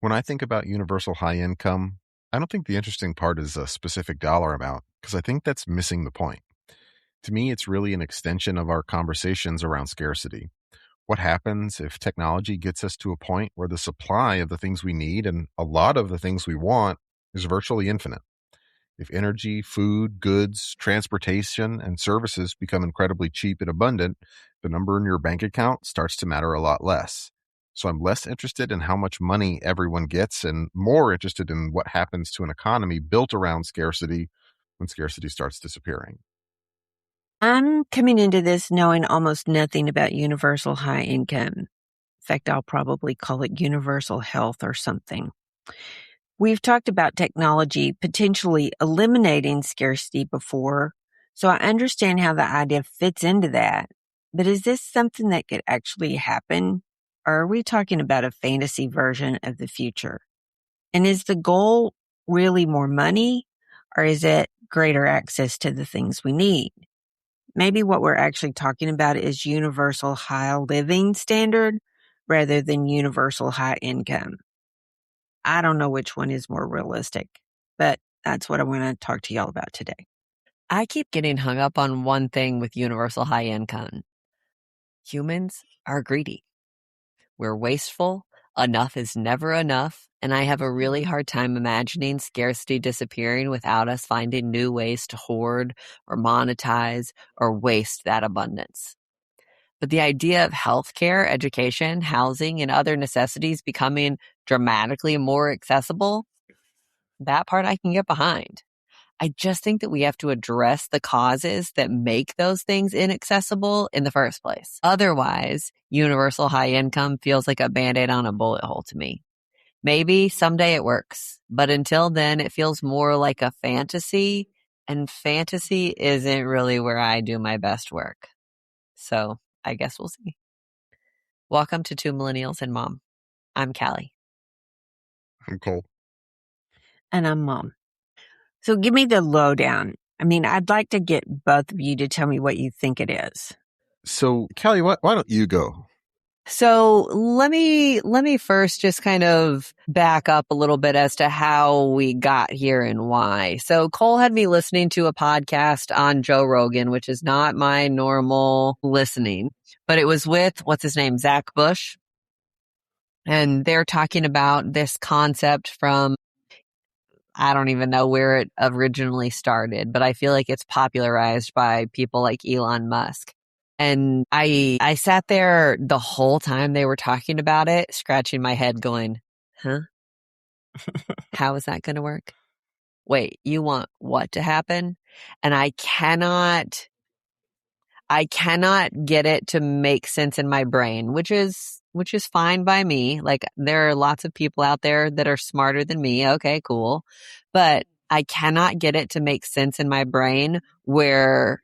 When I think about universal high income, I don't think the interesting part is a specific dollar amount because I think that's missing the point. To me, it's really an extension of our conversations around scarcity. What happens if technology gets us to a point where the supply of the things we need and a lot of the things we want is virtually infinite? If energy, food, goods, transportation, and services become incredibly cheap and abundant, the number in your bank account starts to matter a lot less. So I'm less interested in how much money everyone gets and more interested in what happens to an economy built around scarcity when scarcity starts disappearing. I'm coming into this knowing almost nothing about universal high income. In fact, I'll probably call it universal health or something. We've talked about technology potentially eliminating scarcity before, so I understand how the idea fits into that. But is this something that could actually happen? Or are we talking about a fantasy version of the future? And is the goal really more money, or is it greater access to the things we need? Maybe what we're actually talking about is universal high living standard rather than universal high income. I don't know which one is more realistic, but that's what I want to talk to y'all about today. I keep getting hung up on one thing with universal high income. Humans are greedy. We're wasteful. Enough is never enough. And I have a really hard time imagining scarcity disappearing without us finding new ways to hoard or monetize or waste that abundance. But the idea of healthcare, education, housing, and other necessities becoming dramatically more accessible, that part I can get behind. I just think that we have to address the causes that make those things inaccessible in the first place. Otherwise, universal high income feels like a Band-Aid on a bullet hole to me. Maybe someday it works, but until then, it feels more like a fantasy, and fantasy isn't really where I do my best work. So I guess we'll see. Welcome to Two Millennials and Mom. I'm Callie. I'm Cole. And I'm Mom. So give me the lowdown. I mean, I'd like to get both of you to tell me what you think it is. So, Callie, why don't you go? So let me first just kind of back up a little bit as to how we got here and why. So Cole had me listening to a podcast on Joe Rogan, which is not my normal listening, but it was with, what's his name, Zach Bush. And they're talking about this concept from, I don't even know where it originally started, but I feel like it's popularized by people like Elon Musk. And I sat there the whole time they were talking about it, scratching my head going, huh? How is that going to work? Wait, you want what to happen? And I cannot get it to make sense in my brain, which is fine by me. Like, there are lots of people out there that are smarter than me. Okay, cool. But I cannot get it to make sense in my brain where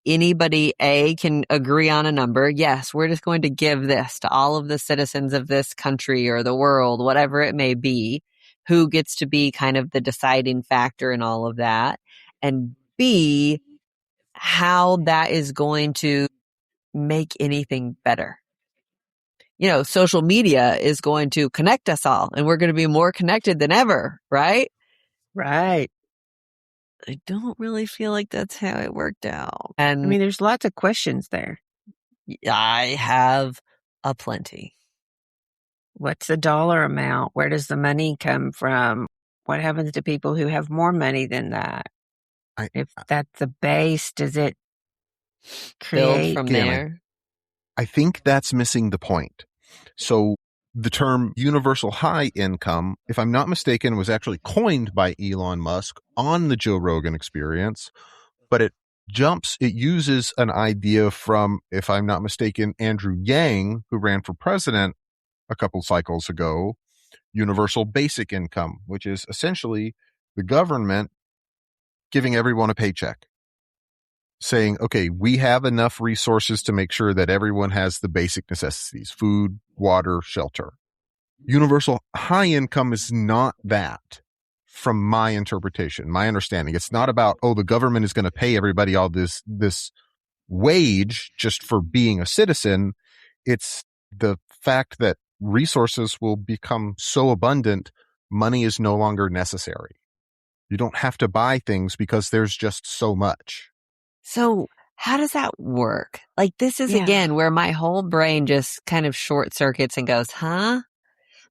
anybody can agree on a number. Yes, we're just going to give this to all of the citizens of this country or the world, whatever it may be, who gets to be kind of the deciding factor in all of that. And B, how that is going to make anything better. You know, social media is going to connect us all and we're going to be more connected than ever, right? Right. I don't really feel like that's how it worked out. And I mean, there's lots of questions there. I have a plenty. What's the dollar amount? Where does the money come from? What happens to people who have more money than that? If that's the base, does it Build from Again, there? I think that's missing the point. So the term universal high income, if I'm not mistaken, was actually coined by Elon Musk on the Joe Rogan Experience, but it uses an idea from, if I'm not mistaken, Andrew Yang, who ran for president a couple cycles ago, universal basic income, which is essentially the government giving everyone a paycheck, saying, okay, we have enough resources to make sure that everyone has the basic necessities, food, water, shelter. Universal high income is not that, from my interpretation, my understanding. It's not about, oh, the government is going to pay everybody all this wage just for being a citizen. It's the fact that resources will become so abundant, money is no longer necessary. You don't have to buy things because there's just so much. So how does that work? Like, this is again where my whole brain just kind of short circuits and goes, huh?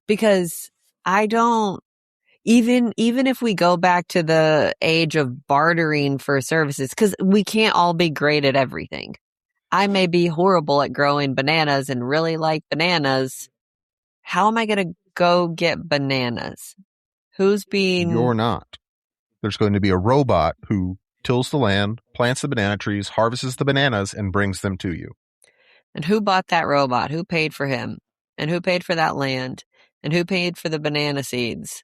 Because I don't, even if we go back to the age of bartering for services, because we can't all be great at everything. I may be horrible at growing bananas and really like bananas. How am I going to go get bananas? You're not. There's going to be a robot who tills the land, plants the banana trees, harvests the bananas, and brings them to you. And who bought that robot? Who paid for him? And who paid for that land? And who paid for the banana seeds?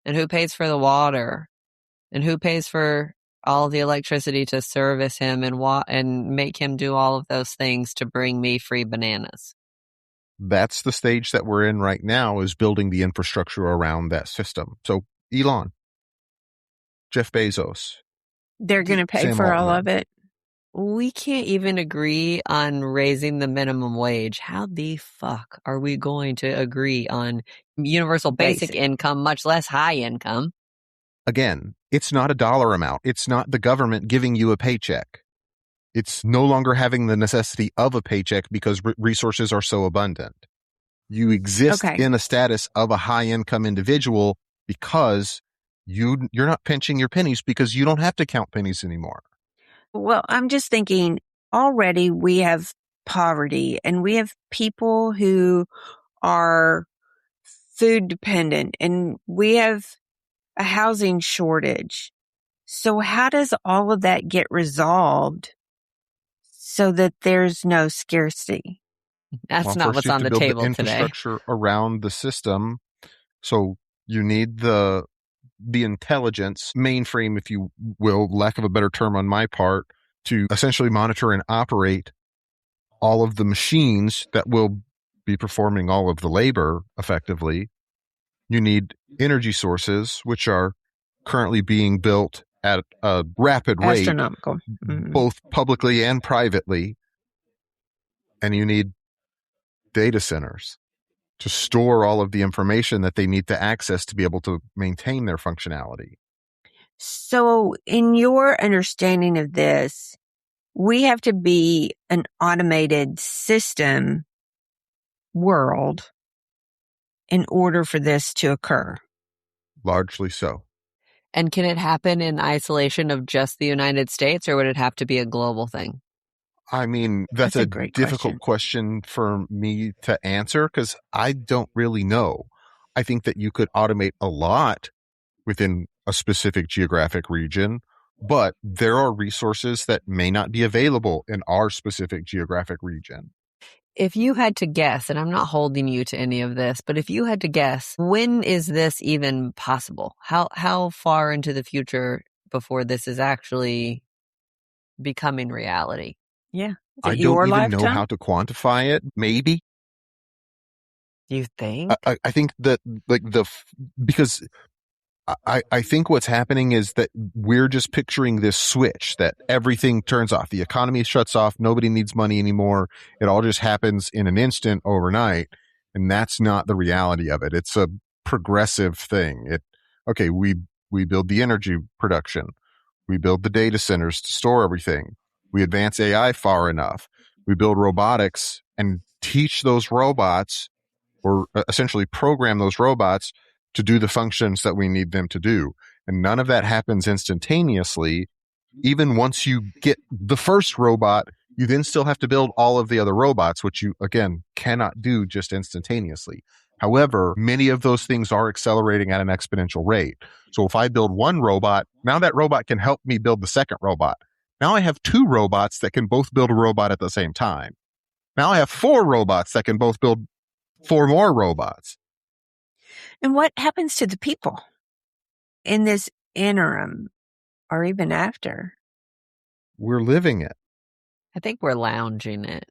And who pays for the water? And who pays for all the electricity to service him and make him do all of those things to bring me free bananas? That's the stage that we're in right now, is building the infrastructure around that system. So Elon, Jeff Bezos, they're going to pay Sam for all Altman. of it. We can't even agree on raising the minimum wage. How the fuck are we going to agree on universal basic income, much less high income? Again, it's not a dollar amount. It's not the government giving you a paycheck. It's no longer having the necessity of a paycheck because resources are so abundant. You exist in a status of a high income individual because you're not pinching your pennies because you don't have to count pennies anymore. Well, I'm just thinking, already we have poverty and we have people who are food dependent and we have a housing shortage. So how does all of that get resolved so that there's no scarcity? That's not what's on the table today. Infrastructure around the system. So you need the intelligence mainframe, if you will, lack of a better term on my part, to essentially monitor and operate all of the machines that will be performing all of the labor effectively. You need energy sources, which are currently being built at a rapid rate, astronomical, both publicly and privately. And you need data centers to store all of the information that they need to access to be able to maintain their functionality. So in your understanding of this, we have to be an automated system world in order for this to occur. Largely so. And can it happen in isolation of just the United States, or would it have to be a global thing? I mean, that's a great difficult question for me to answer because I don't really know. I think that you could automate a lot within a specific geographic region, but there are resources that may not be available in our specific geographic region. If you had to guess, and I'm not holding you to any of this, but if you had to guess, when is this even possible? How far into the future before this is actually becoming reality? Yeah. I don't even know how to quantify it. Maybe. You think? I think that because I think what's happening is that we're just picturing this switch that everything turns off. The economy shuts off. Nobody needs money anymore. It all just happens in an instant overnight. And that's not the reality of it. It's a progressive thing. We build the energy production. We build the data centers to store everything. We advance AI far enough. We build robotics and teach those robots, or essentially program those robots to do the functions that we need them to do. And none of that happens instantaneously. Even once you get the first robot, you then still have to build all of the other robots, which you, again, cannot do just instantaneously. However, many of those things are accelerating at an exponential rate. So if I build one robot, now that robot can help me build the second robot. Now I have two robots that can both build a robot at the same time. Now I have four robots that can both build four more robots. And what happens to the people in this interim or even after? We're living it. I think we're lounging it.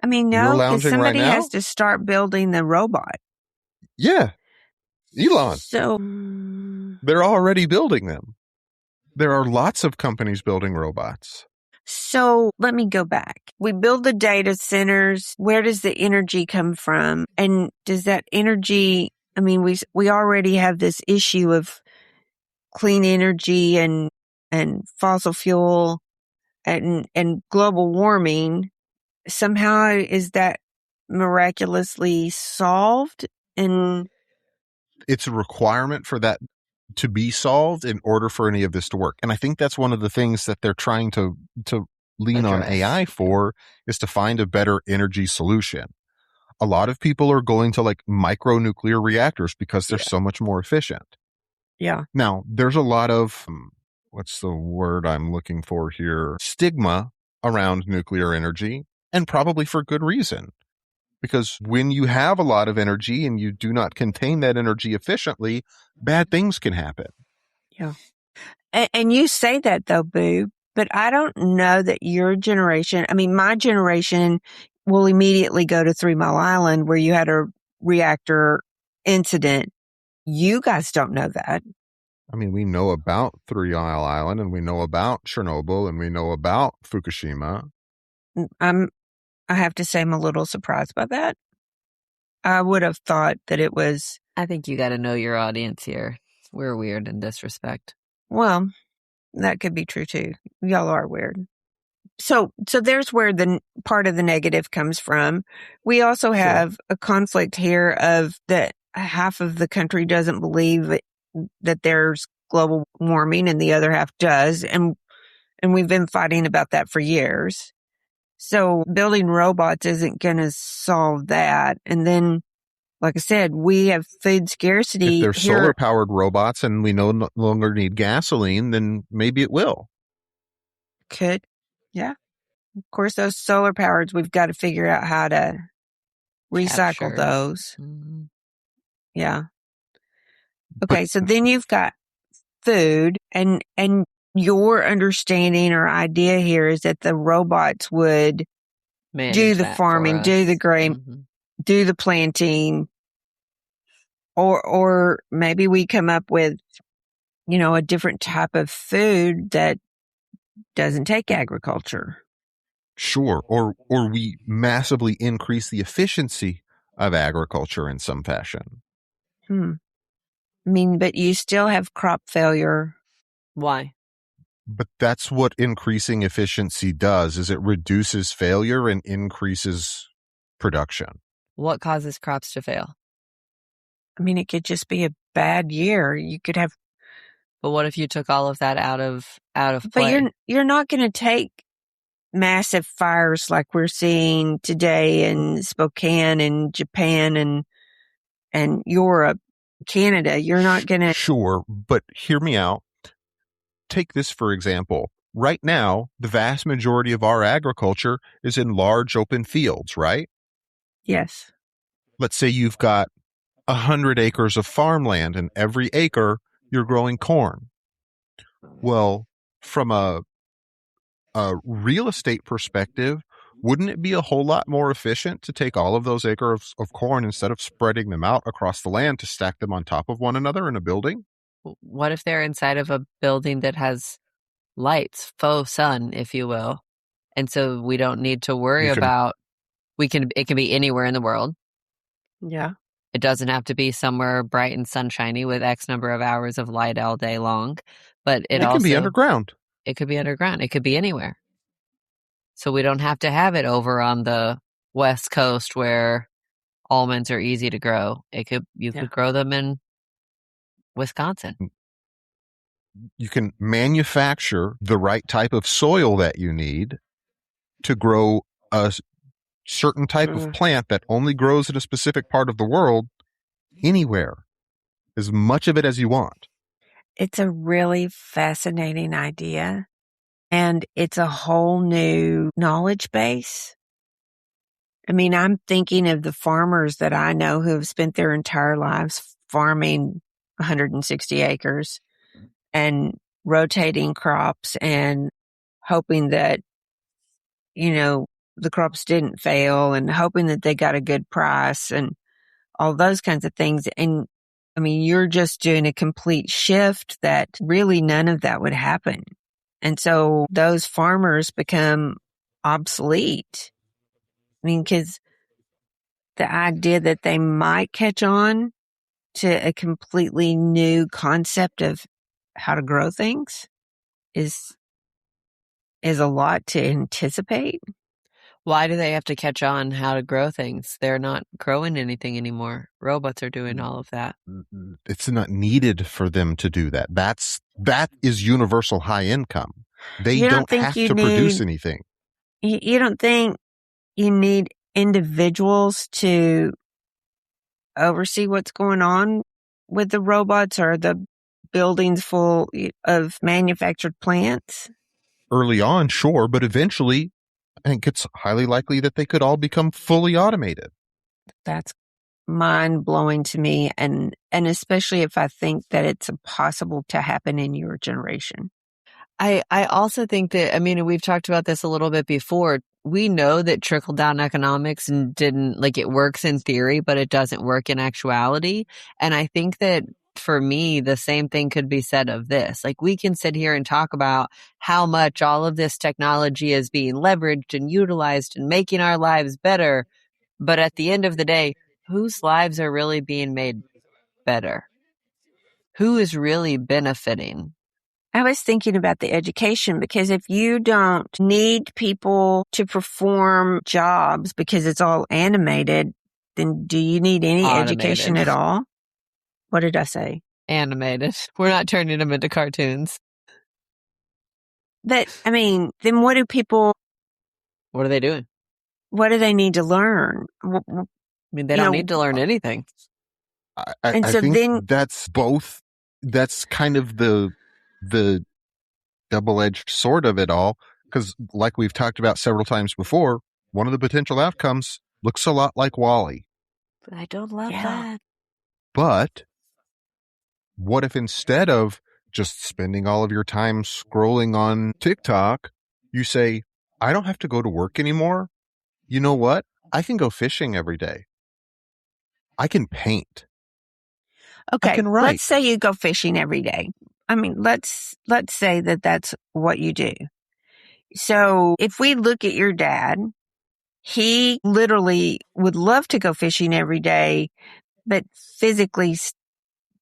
I mean, no, because somebody has to start building the robot. Yeah. Elon. So they're already building them. There are lots of companies building robots. So let me go back. We build the data centers. Where does the energy come from? And does that energy, I mean, we already have this issue of clean energy and fossil fuel and global warming. Somehow is that miraculously solved? And It's a requirement for that to be solved in order for any of this to work. And I think that's one of the things that they're trying to lean on Address. AI for, is to find a better energy solution. A lot of people are going to like micro nuclear reactors because they're so much more efficient. yeah, Now, there's a lot of, what's the word I'm looking for here? Stigma around nuclear energy, and probably for good reason. Because when you have a lot of energy and you do not contain that energy efficiently, bad things can happen. yeah. And you say that though, Boo, but I don't know that your generation, I mean, my generation will immediately go to 3 Mile Island where you had a reactor incident. You guys don't know that. I mean, we know about Three Mile Island, and we know about Chernobyl, and we know about Fukushima. I have to say I'm a little surprised by that. I would have thought that it was, I think you got to know your audience here. We're weird in this respect. well, that could be true too. Y'all are weird. So there's where the part of the negative comes from. We also have a conflict here of that half of the country doesn't believe that there's global warming and the other half does. And we've been fighting about that for years. So building robots isn't going to solve that. And then, like I said, we have food scarcity. If there's here. solar powered robots and we no longer need gasoline, then maybe it will. Could. Yeah. Of course, those solar powers, we've got to figure out how to recycle Capture. those. Mm-hmm. Yeah. Okay. So then you've got food and your understanding or idea here is that the robots would Manage do the that farming, for do us. the grain, Mm-hmm. do the planting, or maybe we come up with, a different type of food that doesn't take agriculture. Sure. Or we massively increase the efficiency of agriculture in some fashion. I mean, but you still have crop failure. Why? But that's what increasing efficiency does, is it reduces failure and increases production. What causes crops to fail? I mean, it could just be a bad year. You could have. But what if you took all of that out of play? But you're not going to take massive fires like we're seeing today in Spokane and Japan and Europe, Canada. You're not going to. Sure, but hear me out. Take this for example. Right now, the vast majority of our agriculture is in large open fields, right? Yes. Let's say you've got 100 acres of farmland, and every acre you're growing corn. Well, from a real estate perspective, wouldn't it be a whole lot more efficient to take all of those acres of corn, instead of spreading them out across the land, to stack them on top of one another in a building? What if they're inside of a building that has lights, faux sun, if you will? And so we don't need to worry about, it can be anywhere in the world. Yeah. It doesn't have to be somewhere bright and sunshiny with X number of hours of light all day long, but it also can be underground. It could be underground. It could be anywhere. So we don't have to have it over on the West Coast where almonds are easy to grow. You could grow them in Wisconsin. You can manufacture the right type of soil that you need to grow a certain type of plant that only grows in a specific part of the world, anywhere, as much of it as you want. It's a really fascinating idea, and it's a whole new knowledge base. I mean, I'm thinking of the farmers that I know who have spent their entire lives farming 160 acres and rotating crops and hoping that, the crops didn't fail and hoping that they got a good price and all those kinds of things. And I mean, you're just doing a complete shift that really none of that would happen. And so those farmers become obsolete. I mean, because the idea that they might catch on to a completely new concept of how to grow things is a lot to anticipate. Why do they have to catch on how to grow things? They're not growing anything anymore. Robots are doing all of that. It's not needed for them to do that. That is universal high income. They don't have to produce anything. You don't think you need individuals to oversee what's going on with the robots or the buildings full of manufactured plants? Early on, sure, but eventually, I think it's highly likely that they could all become fully automated. That's mind-blowing to me, and especially if I think that it's possible to happen in your generation. I also think that, I mean, we've talked about this a little bit before. We know that trickle-down economics it works in theory, but it doesn't work in actuality. And I think that for me, the same thing could be said of this. Like, we can sit here and talk about how much all of this technology is being leveraged and utilized and making our lives better. But at the end of the day, whose lives are really being made better? Who is really benefiting? I was thinking about the education, because if you don't need people to perform jobs because it's all animated, then do you need any education at all? What did I say? Animated. We're not turning them into cartoons. But, I mean, then what are they doing? What do they need to learn? I mean, they don't need to learn anything. I think that's both. That's kind of the double-edged sword of it all, because like we've talked about several times before, one of the potential outcomes looks a lot like WALL-E. But I don't love that. But what if instead of just spending all of your time scrolling on TikTok, you say, I don't have to go to work anymore. You know what? I can go fishing every day. I can paint. Okay, I can write. Let's say you go fishing every day. I mean, let's say that that's what you do. So if we look at your dad, he literally would love to go fishing every day, but physically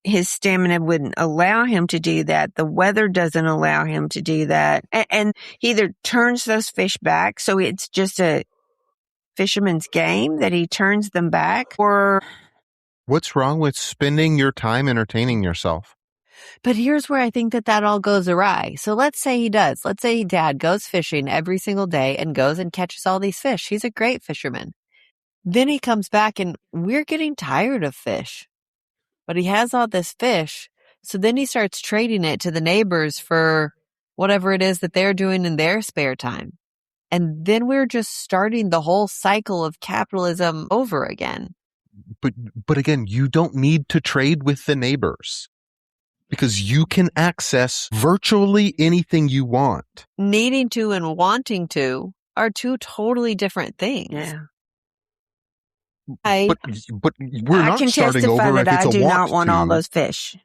his stamina wouldn't allow him to do that. The weather doesn't allow him to do that. And he either turns those fish back, so it's just a fisherman's game that he turns them back, or... What's wrong with spending your time entertaining yourself? But here's where I think that all goes awry. So let's say he does. Let's say Dad goes fishing every single day and goes and catches all these fish. He's a great fisherman. Then he comes back and we're getting tired of fish. But he has all this fish. So then he starts trading it to the neighbors for whatever it is that they're doing in their spare time. And then we're just starting the whole cycle of capitalism over again. But again, you don't need to trade with the neighbors, because you can access virtually anything you want. Needing to and wanting to are two totally different things. Yeah. But we're not starting over if it's a want to. I do not want all those fish.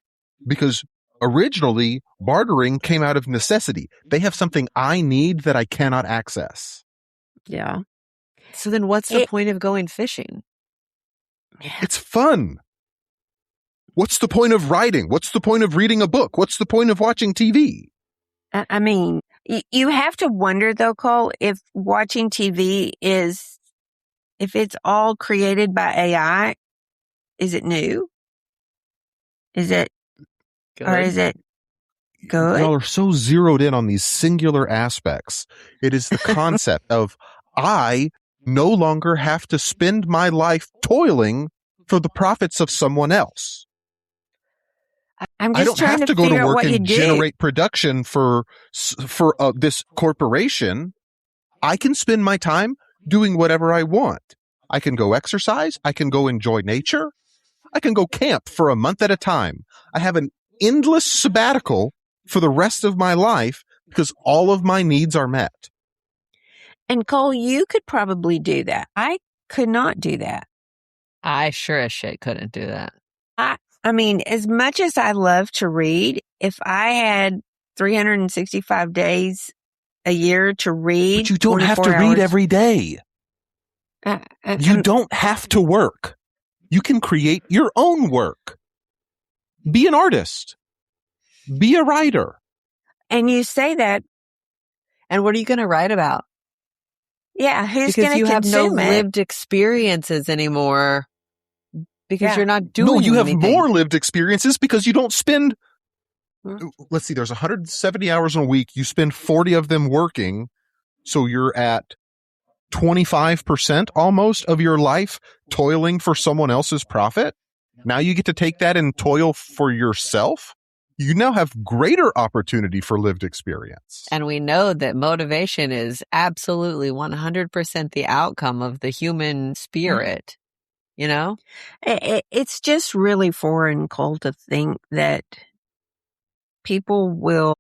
Because originally, bartering came out of necessity. They have something I need that I cannot access. Yeah. So then what's the point of going fishing? It's fun. What's the point of writing? What's the point of reading a book? What's the point of watching TV? I mean, you have to wonder, though, Cole, if watching TV if it's all created by AI, is it new? Is it good? Or is it good? Y'all are so zeroed in on these singular aspects. It is the concept of I no longer have to spend my life toiling for the profits of someone else. I'm just I don't trying have to go figure to out work what you and do. generate production for this corporation. I can spend my time doing whatever I want. I can go exercise. I can go enjoy nature. I can go camp for a month at a time. I have an endless sabbatical for the rest of my life because all of my needs are met. And Cole, you could probably do that. I could not do that. I sure as shit couldn't do that. I mean, as much as I love to read, if I had 365 days a year to read. But you don't have to 24 read hours. every day. You don't have to work. You can create your own work. Be an artist. Be a writer. And you say that. And what are you going to write about? Yeah, who's Because going you to have no consume it? lived experiences anymore because you're not doing No, you have anything. more lived experiences because you don't spend, let's see, there's 170 hours in a week. You spend 40 of them working. So you're at 25% almost of your life toiling for someone else's profit. Now you get to take that and toil for yourself. You now have greater opportunity for lived experience. And we know that motivation is absolutely 100% the outcome of the human spirit, you know? It's just really foreign, Cole, to think that people will.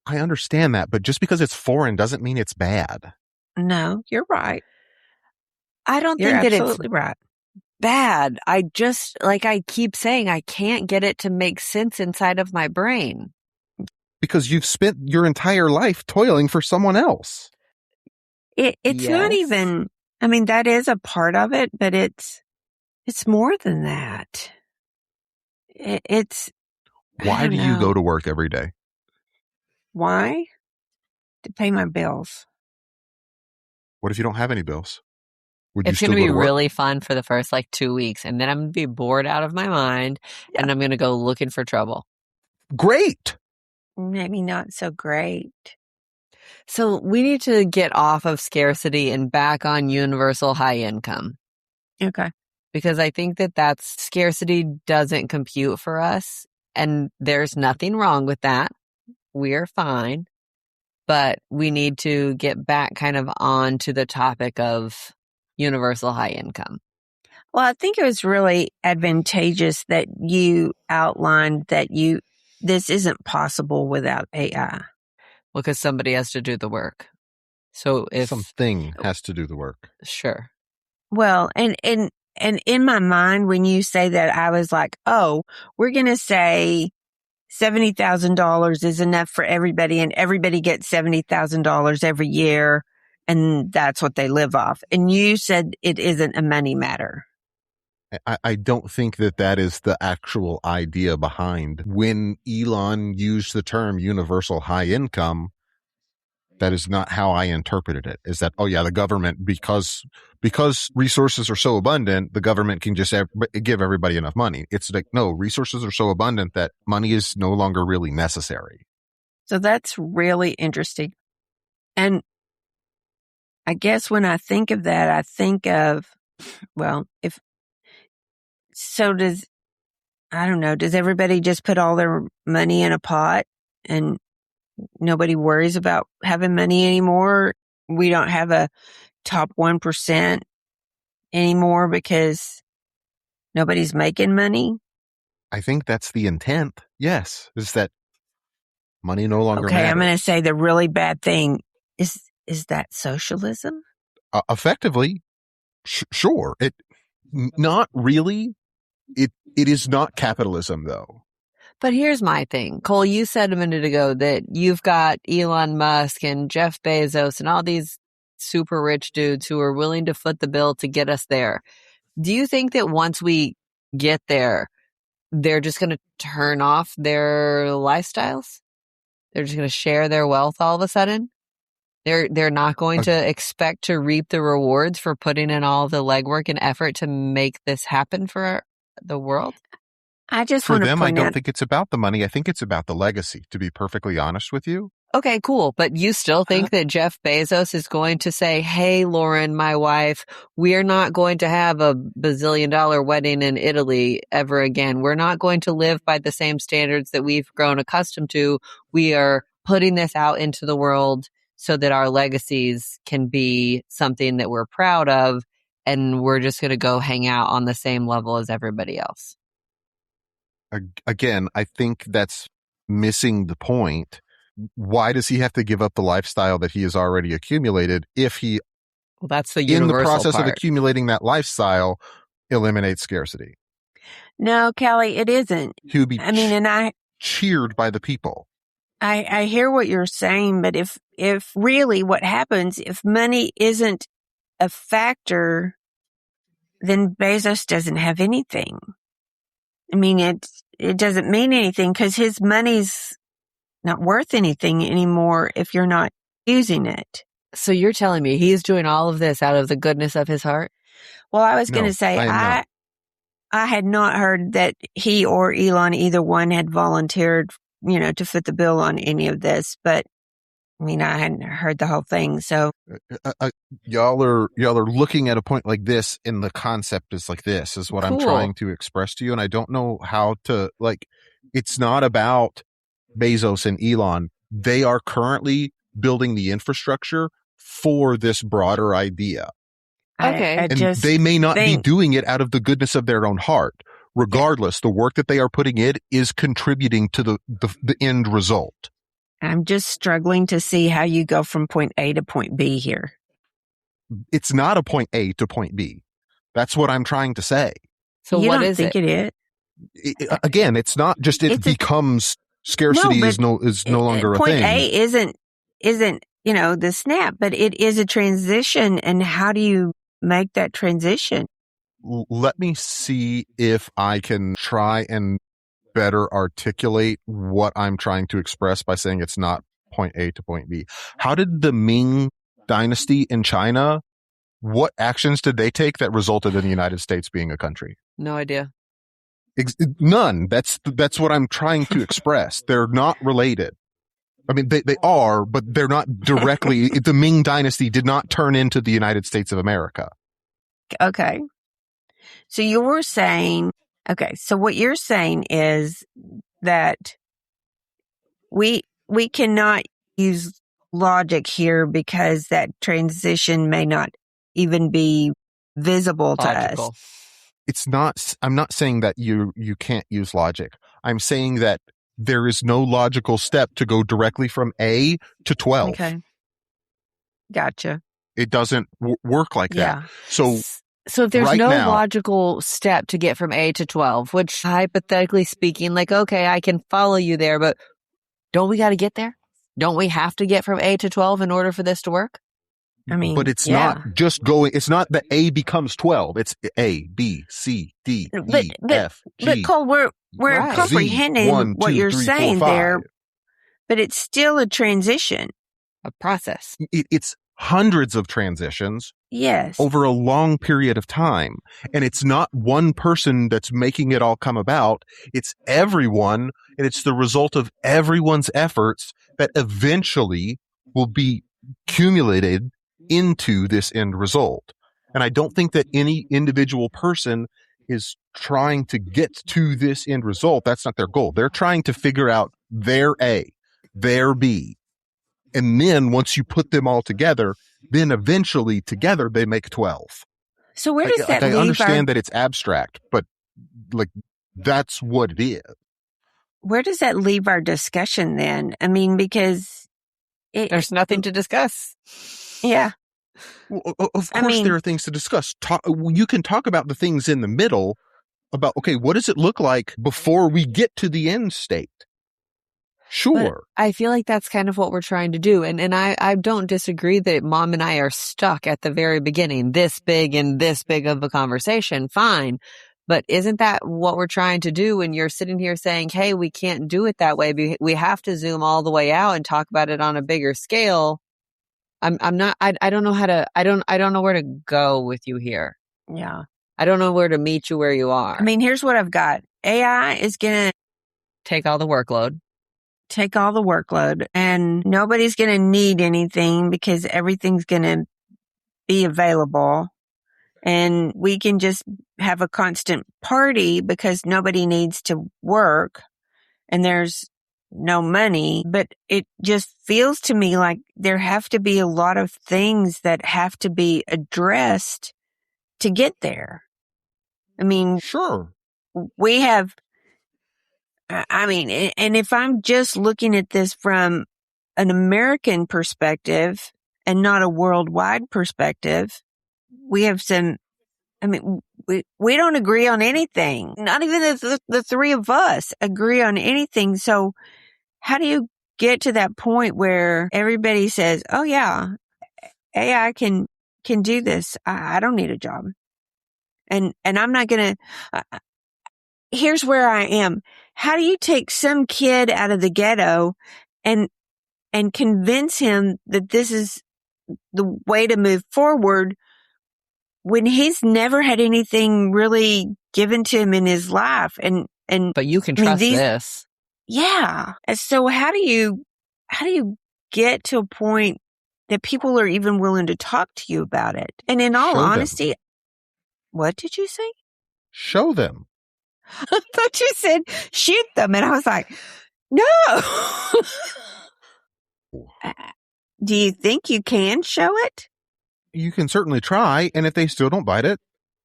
I understand that, but just because it's foreign doesn't mean it's bad. No, you're right. I don't You're think that it's absolutely right. bad. I just, like I keep saying, I can't get it to make sense inside of my brain. Because you've spent your entire life toiling for someone else. It's not even, I mean, that is a part of it, but it's more than that. It's. Why do you go to work every day? Why? To pay my bills. What if you don't have any bills? It's going to be really fun for the first 2 weeks, and then I'm going to be bored out of my mind, and I'm going to go looking for trouble. Great. Maybe not so great. So we need to get off of scarcity and back on universal high income. Okay. Because I think that scarcity doesn't compute for us, and there's nothing wrong with that. We're fine. But we need to get back kind of on to the topic of universal high income. Well, I think it was really advantageous that you outlined that this isn't possible without AI. Well, because somebody has to do the work. So if something has to do the work. Sure. Well, and in my mind, when you say that, I was like, oh, we're going to say $70,000 is enough for everybody, and everybody gets $70,000 every year, and that's what they live off. And you said it isn't a money matter. I don't think that is the actual idea behind. When Elon used the term universal high income, that is not how I interpreted it. Is that, oh yeah, the government, because resources are so abundant, the government can just give everybody enough money. It's like, no, resources are so abundant that money is no longer really necessary. So that's really interesting. And I guess when I think of that, I think of, well, does everybody just put all their money in a pot and nobody worries about having money anymore? We don't have a top 1% anymore because nobody's making money? I think that's the intent. Yes. Is that money no longer matters. Okay, I'm going to say the really bad thing is that socialism? Effectively, sure. Not really. It is not capitalism, though. But here's my thing. Cole, you said a minute ago that you've got Elon Musk and Jeff Bezos and all these super rich dudes who are willing to foot the bill to get us there. Do you think that once we get there, they're just going to turn off their lifestyles? They're just going to share their wealth all of a sudden? They're not going to expect to reap the rewards for putting in all the legwork and effort to make this happen for the world? I just for want to them, point I don't out, think it's about the money. I think it's about the legacy, to be perfectly honest with you. Okay, cool. But you still think that Jeff Bezos is going to say, hey, Lauren, my wife, we're not going to have a bazillion-dollar wedding in Italy ever again. We're not going to live by the same standards that we've grown accustomed to. We are putting this out into the world so that our legacies can be something that we're proud of, and we're just going to go hang out on the same level as everybody else. Again, I think that's missing the point. Why does he have to give up the lifestyle that he has already accumulated if he, that's the in the process part of accumulating that lifestyle, eliminates scarcity? No, Kelly, it isn't. He would be cheered by the people. I hear what you're saying, but if really what happens, if money isn't a factor, then Bezos doesn't have anything. I mean, it doesn't mean anything because his money's not worth anything anymore if you're not using it. So you're telling me he's doing all of this out of the goodness of his heart? Well, I was going No, to say, I am not. I had not heard that he or Elon, either one, had volunteered, to foot the bill on any of this. But I mean, I hadn't heard the whole thing. So y'all are looking at a point like this, and the concept is like this is what I'm Cool. trying to express to you, and I don't know how to it's not about Bezos and Elon. They are currently building the infrastructure for this broader idea. Okay. I And just they may not be think- doing it out of the goodness of their own heart. Regardless, the work that they are putting in is contributing to the end result. I'm just struggling to see how you go from point A to point B here. It's not a point A to point B. That's what I'm trying to say. So you what don't is think it is? Again, it's not just it It's a- becomes scarcity No, is no longer a point thing. A isn't the snap, but it is a transition. And how do you make that transition? Let me see if I can try and better articulate what I'm trying to express by saying it's not point A to point B. How did the Ming dynasty in China, what actions did they take that resulted in the United States being a country? No idea. None. That's what I'm trying to express. They're not related. I mean, they are, but they're not directly. The Ming dynasty did not turn into the United States of America. Okay. So you're saying, so what you're saying is that we cannot use logic here because that transition may not even be visible to Logical. us. It's not, I'm not saying that you can't use logic. I'm saying that there is no logical step to go directly from A to 12. Okay. Gotcha. It doesn't work like Yeah. that. So if there's right no now- logical step to get from A to 12, which hypothetically speaking, okay, I can follow you there, but don't we got to get there? Don't we have to get from A to 12 in order for this to work? I mean, but it's yeah. not just going, it's not that A becomes 12. It's A, B, C, D, E, F, G. But Cole, we're Right. comprehending Z, 1, what 2, you're 3, 4, saying 5. there, but it's still a transition. A process. It's hundreds of transitions Yes. over a long period of time. And it's not one person that's making it all come about. It's everyone. And it's the result of everyone's efforts that eventually will be accumulated into this end result. And I don't think that any individual person is trying to get to this end result. That's not their goal. They're trying to figure out their A, their B. And then once you put them all together, then eventually together they make 12. So where does that I leave understand that it's abstract, but that's what it is. where does that leave our discussion then? I mean, because There's nothing to discuss. yeah. Well, of course, there are things to discuss. You can talk about the things in the middle about, okay, what does it look like before we get to the end state? Sure. But I feel like that's kind of what we're trying to do. And I don't disagree that Mom and I are stuck at the very beginning, this big and this big of a conversation. Fine. But isn't that what we're trying to do when you're sitting here saying, hey, we can't do it that way. We have to zoom all the way out and talk about it on a bigger scale. I don't know I don't know where to go with you here. Yeah. I don't know where to meet you where you are. I mean, here's what I've got. AI is going to take all the workload. Take all the workload, and nobody's going to need anything because everything's going to be available. And we can just have a constant party because nobody needs to work and there's no money. But it just feels to me like there have to be a lot of things that have to be addressed to get there. I mean, Sure. we have, and if I'm just looking at this from an American perspective and not a worldwide perspective, we have we don't agree on anything. Not even the three of us agree on anything. So how do you get to that point where everybody says, oh yeah, AI can do this. I don't need a job. And I'm not going to, here's where I am. How do you take some kid out of the ghetto and convince him that this is the way to move forward when he's never had anything really given to him in his life? But you can trust this. Yeah. And so how do you get to a point that people are even willing to talk to you about it? And in all honesty, what did you say? Show them. I thought you said shoot them. And I was like, no. Do you think you can show it? You can certainly try. And if they still don't bite it,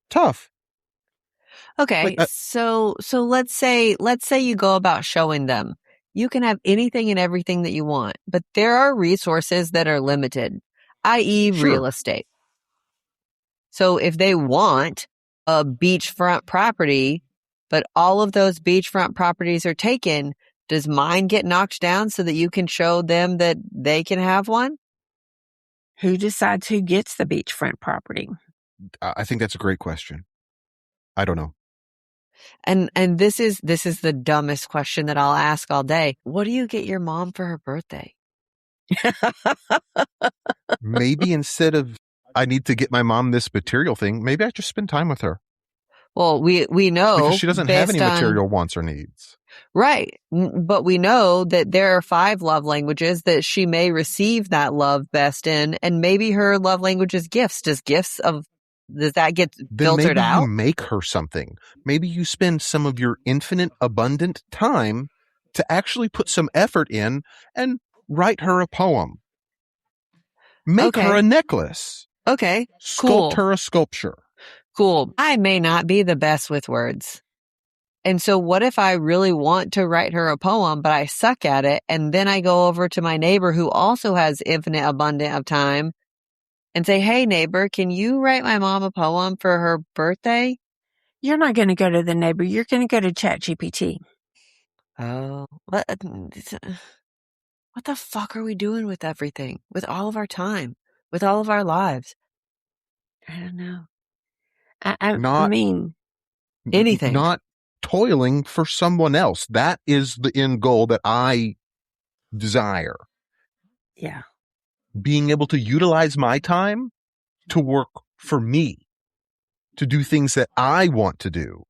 tough. Okay. So let's say you go about showing them. You can have anything and everything that you want, but there are resources that are limited, i.e. real estate. So if they want a beachfront property, but all of those beachfront properties are taken, does mine get knocked down so that you can show them that they can have one? Who decides who gets the beachfront property? I think that's a great question. I don't know. And this is the dumbest question that I'll ask all day. What do you get your mom for her birthday? Maybe instead of I need to get my mom this material thing, maybe I just spend time with her. Well, we know because she doesn't have any material wants or needs. Right. But we know that there are 5 love languages that she may receive that love best in, and maybe her love language is gifts. Does that get filtered out? Maybe you make her something. Maybe you spend some of your infinite, abundant time to actually put some effort in and write her a poem. Make her a necklace. Okay, Sculpt her a sculpture. Cool. I may not be the best with words. And so what if I really want to write her a poem, but I suck at it, and then I go over to my neighbor who also has infinite abundant of time and say, hey, neighbor, can you write my mom a poem for her birthday? You're not going to go to the neighbor. You're going to go to ChatGPT. Oh, what the fuck are we doing with everything? With all of our time? With all of our lives? I don't know. I mean, anything. Not toiling for someone else. That is the end goal that I desire. Yeah. Being able to utilize my time to work for me, to do things that I want to do.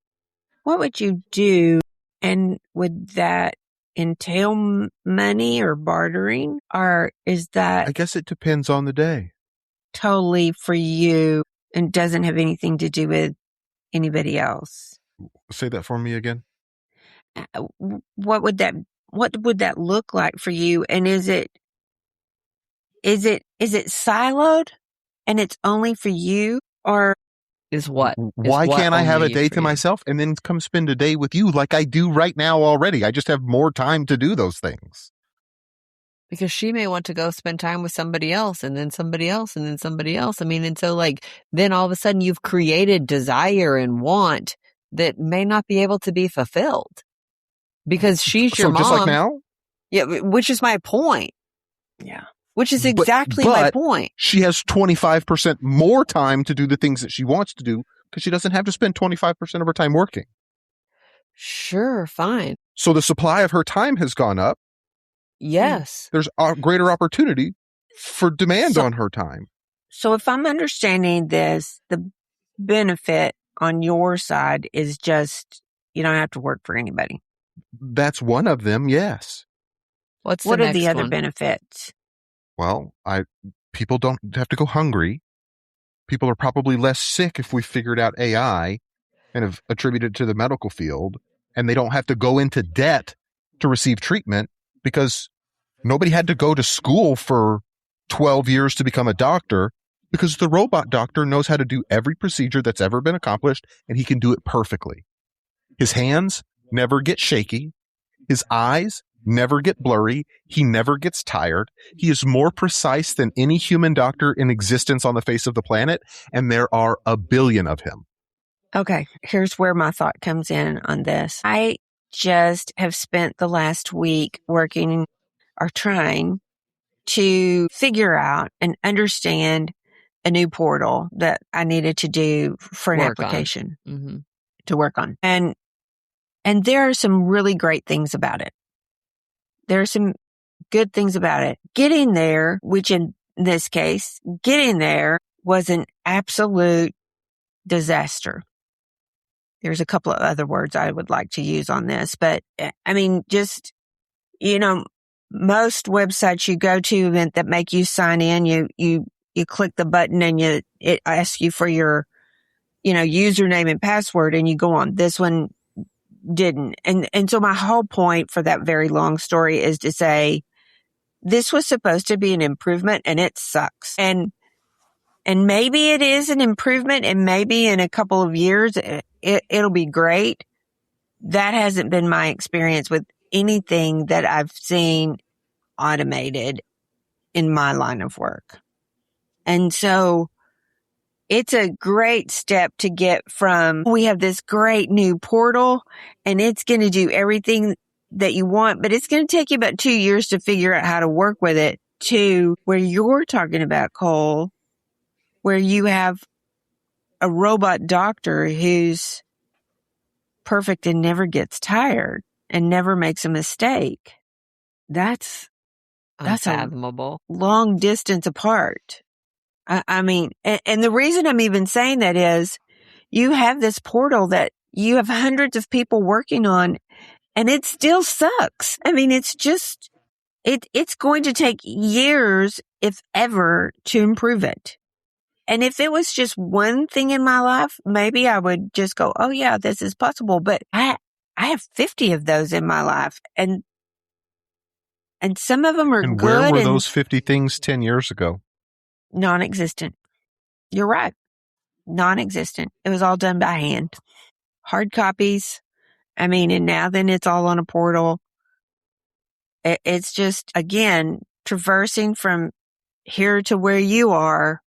What would you do? And would that entail money or bartering? Or is that... I guess it depends on the day. Totally for you and doesn't have anything to do with anybody else? Say that for me again. What would that look like for you? And is it siloed and it's only for you, or is what? Why can't I have a day to myself and then come spend a day with you like I do right now already? I just have more time to do those things. Because she may want to go spend time with somebody else and then somebody else and then somebody else. I mean, and so then all of a sudden you've created desire and want that may not be able to be fulfilled because she's your mom. Just like now? Yeah, which is my point. Yeah. Which is exactly my point. She has 25% more time to do the things that she wants to do because she doesn't have to spend 25% of her time working. Sure, fine. So the supply of her time has gone up. Yes. There's a greater opportunity for demand on her time. So if I'm understanding this, the benefit on your side is just you don't have to work for anybody. That's one of them, yes. What are the other benefits? Well, people don't have to go hungry. People are probably less sick if we figured out AI and have attributed it to the medical field, and they don't have to go into debt to receive treatment because nobody had to go to school for 12 years to become a doctor because the robot doctor knows how to do every procedure that's ever been accomplished, and he can do it perfectly. His hands never get shaky. His eyes never get blurry. He never gets tired. He is more precise than any human doctor in existence on the face of the planet, and there are a billion of him. Okay, here's where my thought comes in on this. I just have spent the last week working are trying to figure out and understand a new portal that I needed to do for an application to work on. And there are some really great things about it. There are some good things about it. Getting there, which in this case, getting there was an absolute disaster. There's a couple of other words I would like to use on this, but I mean, just, most websites you go to that make you sign in, you click the button and it asks you for your, username and password and you go on. This one didn't. And so my whole point for that very long story is to say, this was supposed to be an improvement and it sucks. And maybe it is an improvement and maybe in a couple of years it'll be great. That hasn't been my experience with anything that I've seen automated in my line of work. And so it's a great step to get from, we have this great new portal and it's going to do everything that you want, but it's going to take you about 2 years to figure out how to work with it, to where you're talking about, Cole, where you have a robot doctor who's perfect and never gets tired and never makes a mistake. That's unfathomable. A long distance apart. I mean, and the reason I'm even saying that is you have this portal that you have hundreds of people working on and it still sucks. I mean, it's just, it's going to take years, if ever, to improve it. And if it was just one thing in my life, maybe I would just go, oh yeah, this is possible. But I have 50 of those in my life and some of them are and good. Where were those 50 things 10 years ago? Non-existent. You're right. Non-existent. It was all done by hand. Hard copies. I mean, and now then it's all on a portal. It's just, again, traversing from here to where you are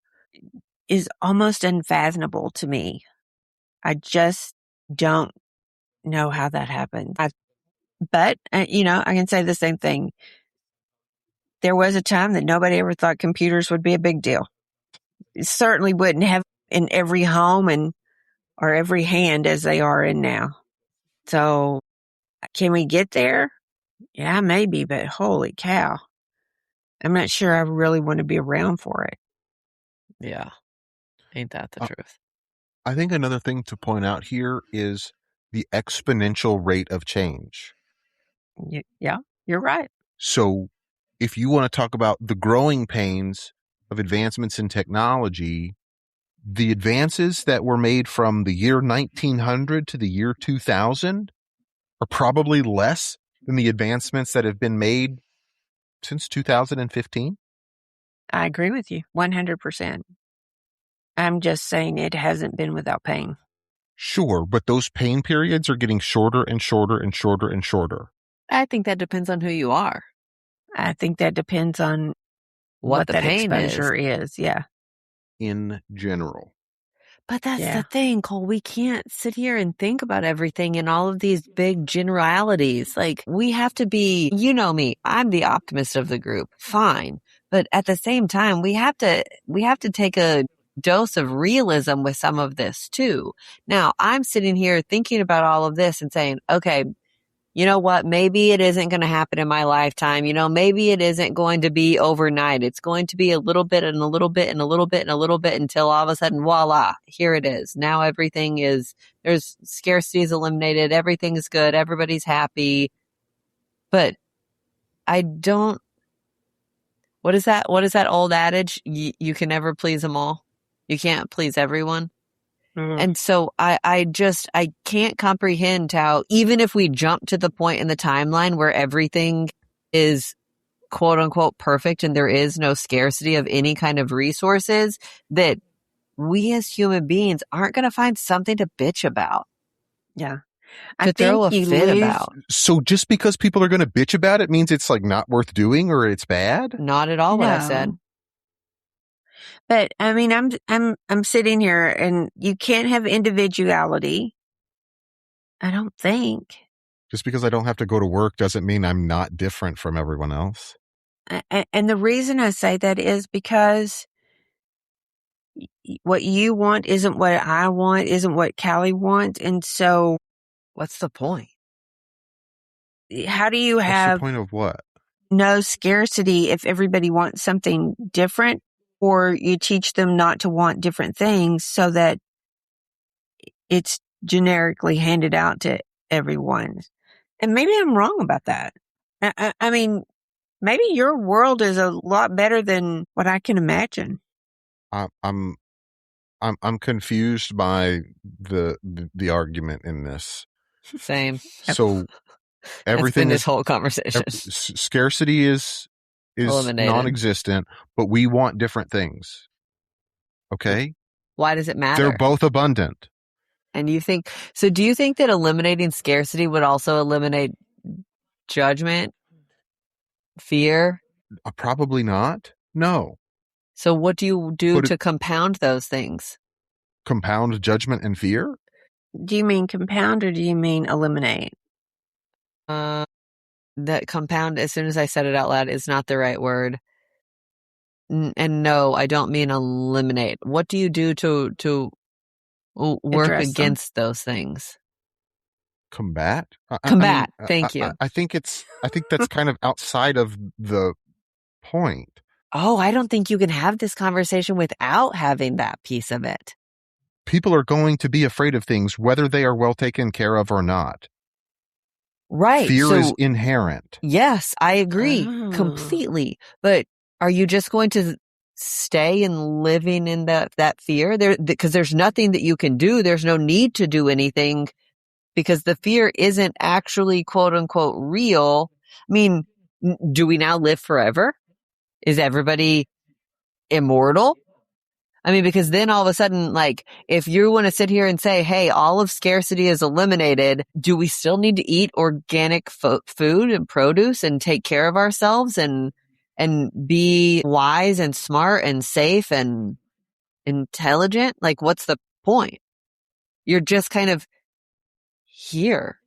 is almost unfathomable to me. I just don't know how that happened. But I can say the same thing. There was a time that nobody ever thought computers would be a big deal. It certainly wouldn't have in every home or every hand as they are in now. So can we get there? Yeah, maybe, but holy cow. I'm not sure I really want to be around for it. Yeah. Ain't that the truth? I think another thing to point out here is the exponential rate of change. Yeah, you're right. So if you want to talk about the growing pains of advancements in technology, the advances that were made from the year 1900 to the year 2000 are probably less than the advancements that have been made since 2015. I agree with you 100%. I'm just saying it hasn't been without pain. Sure, but those pain periods are getting shorter and shorter and shorter and shorter. I think that depends on who you are. I think that depends on what that exposure is. Yeah. In general. But that's the thing, Cole. We can't sit here and think about everything in all of these big generalities. Like, we have to be, you know me, I'm the optimist of the group. Fine. But at the same time, we have to take a dose of realism with some of this too. Now, I'm sitting here thinking about all of this and saying, okay, you know what? Maybe it isn't going to happen in my lifetime. Maybe it isn't going to be overnight. It's going to be a little bit and a little bit and a little bit and a little bit until all of a sudden, voila, here it is. Now everything there's scarcity is eliminated. Everything is good. Everybody's happy. But I don't, what is that old adage? You can never please them all. You can't please everyone. Mm-hmm. And so I can't comprehend how, even if we jump to the point in the timeline where everything is quote unquote perfect and there is no scarcity of any kind of resources, that we as human beings aren't going to find something to bitch about. Yeah. To throw a fit about. So just because people are going to bitch about it means it's like not worth doing or it's bad? Not at all what I said. But I mean, I'm sitting here and you can't have individuality. I don't think. Just because I don't have to go to work doesn't mean I'm not different from everyone else. And the reason I say that is because what you want isn't what I want, isn't what Callie wants. And so What's the point? how do you What's the have point of what? no scarcity if everybody wants something different, or you teach them not to want different things so that it's generically handed out to everyone? And maybe I'm wrong about that. I mean, maybe your world is a lot better than what I can imagine. I'm confused by the argument in this. Same. So That's everything been is this whole conversation. scarcity is Eliminated. non-existent, but we want different things. Okay? Why does it matter? They're both abundant. And you think so? Do you think that eliminating scarcity would also eliminate judgment, fear? Probably not. No. So what do you do But to compound those things? compound judgment and fear? Do you mean compound or do you mean eliminate? That compound, as soon as I said it out loud, is not the right word. And no, I don't mean eliminate. What do you do to work Address them. against those things? Combat? Combat. Thank you. I think that's kind of outside of the point. Oh, I don't think you can have this conversation without having that piece of it. People are going to be afraid of things, whether they are well taken care of or not. Right. Fear so, is inherent. Yes, I agree Oh. completely. But are you just going to stay and living in that fear? Because there's nothing that you can do. There's no need to do anything because the fear isn't actually quote unquote real. I mean, do we now live forever? Is everybody immortal? I mean, because then all of a sudden, like, if you want to sit here and say, hey, all of scarcity is eliminated, do we still need to eat organic food and produce and take care of ourselves and be wise and smart and safe and intelligent? Like, what's the point? You're just kind of here.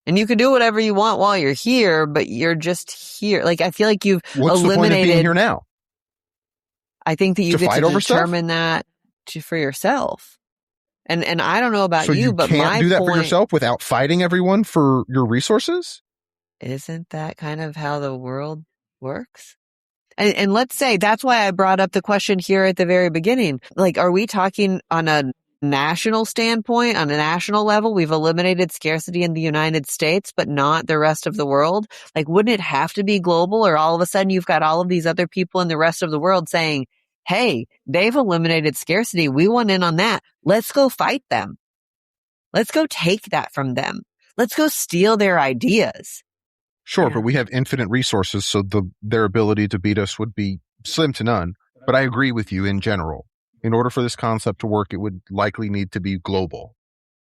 And you can do whatever you want while you're here, but you're just here. Like, I feel like you've What's eliminated. the point of being here now? I think that you To get fight to over stuff? determine that for yourself. And I don't know about So you but can't my do that point, for yourself without fighting everyone for your resources? Isn't that kind of how the world works? And let's say that's why I brought up the question here at the very beginning. Like, are we talking on a national standpoint, on a national level? We've eliminated scarcity in the United States, but not the rest of the world. Like, wouldn't it have to be global? Or all of a sudden you've got all of these other people in the rest of the world saying, hey, they've eliminated scarcity. We want in on that. Let's go fight them. Let's go take that from them. Let's go steal their ideas. Sure, Yeah. but we have infinite resources, so their ability to beat us would be slim to none. But I agree with you in general. In order for this concept to work, it would likely need to be global.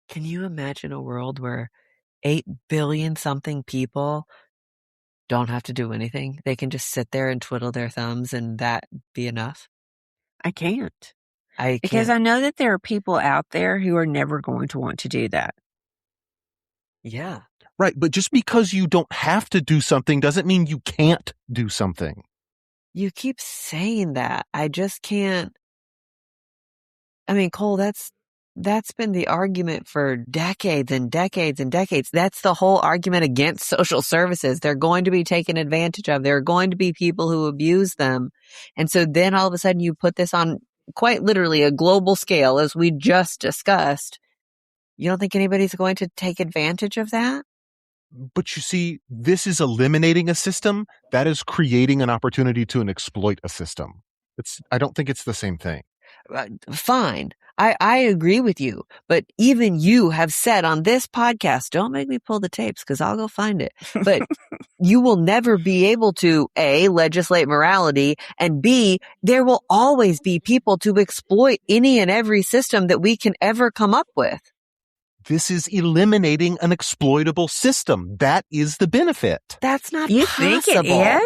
Can you imagine a world where 8 billion something people don't have to do anything? They can just sit there and twiddle their thumbs and that be enough? I can't. I Because can't. I know that there are people out there who are never going to want to do that. Yeah. Right, but just because you don't have to do something doesn't mean you can't do something. You keep saying that. I just can't. I mean, Cole, that's been the argument for decades and decades and decades. That's the whole argument against social services. They're going to be taken advantage of. There are going to be people who abuse them. And so then all of a sudden you put this on quite literally a global scale, as we just discussed. You don't think anybody's going to take advantage of that? But you see, this is eliminating a system. That is creating an opportunity to exploit a system. I don't think it's the same thing. Fine. I agree with you. But even you have said on this podcast, don't make me pull the tapes because I'll go find it. But you will never be able to, A, legislate morality, and B, there will always be people to exploit any and every system that we can ever come up with. This is eliminating an exploitable system. That is the benefit. That's not You possible. think it is?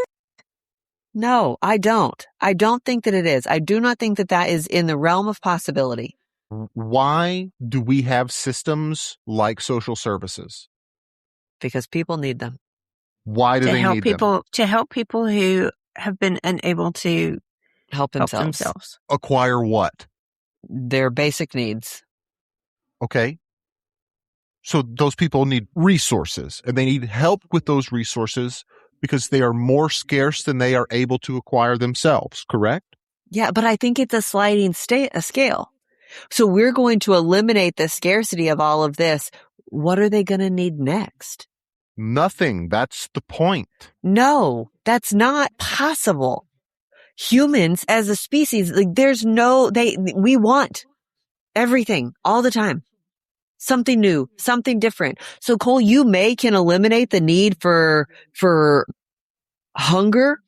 No, I don't. I don't think that it is. I do not think that is in the realm of possibility. Why do we have systems like social services? Because people need them. Why do they need them? To help people who have been unable to Help help themselves. themselves. Acquire what? Their basic needs. Okay. So those people need resources, and they need help with those resources because they are more scarce than they are able to acquire themselves, correct? Yeah, but I think it's a sliding scale. So we're going to eliminate the scarcity of all of this. What are they going to need next? Nothing. That's the point. No, that's not possible. Humans as a species, like we want everything all the time. Something new, something different. So Cole, you can eliminate the need for hunger.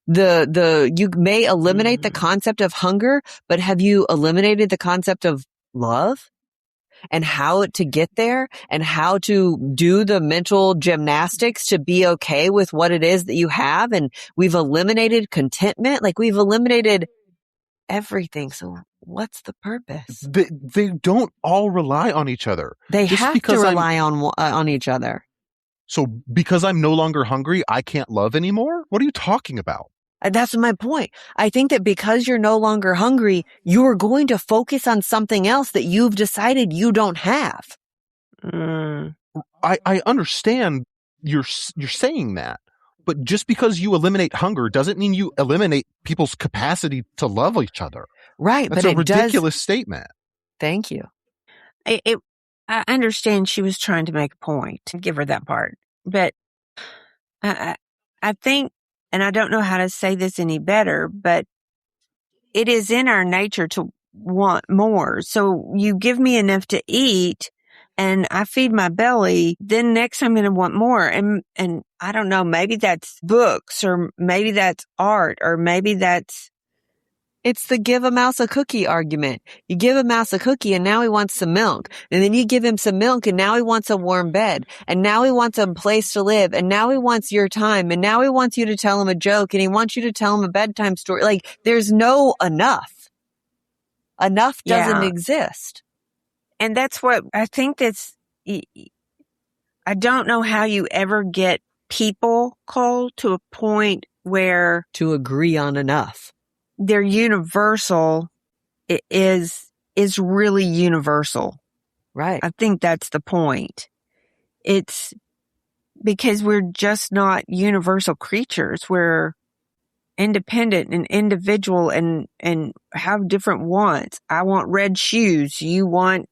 You may eliminate the concept of hunger, but have you eliminated the concept of love and how to get there and how to do the mental gymnastics to be okay with what it is that you have? And we've eliminated contentment. Like we've eliminated everything. So what's the purpose? They don't all rely on each other. They have to rely on each other. So because I'm no longer hungry, I can't love anymore? What are you talking about? That's my point. I think that because you're no longer hungry, you're going to focus on something else that you've decided you don't have. I understand you're saying that, but just because you eliminate hunger doesn't mean you eliminate people's capacity to love each other. Right. That's a ridiculous statement. Thank you. I understand she was trying to make a point. Give her that part. But I think, and I don't know how to say this any better, but it is in our nature to want more. So you give me enough to eat and I feed my belly, then next I'm going to want more. And I don't know, maybe that's books or maybe that's art or maybe it's the give a mouse a cookie argument. You give a mouse a cookie and now he wants some milk. And then you give him some milk and now he wants a warm bed. And now he wants a place to live. And now he wants your time. And now he wants you to tell him a joke and he wants you to tell him a bedtime story. Like there's no enough. Enough doesn't exist. And that's what I think I don't know how you ever get people, Cole, to a point where to agree on enough. They're universal. It is really universal. Right. I think that's the point. It's because we're just not universal creatures. We're independent and individual and have different wants. I want red shoes. You want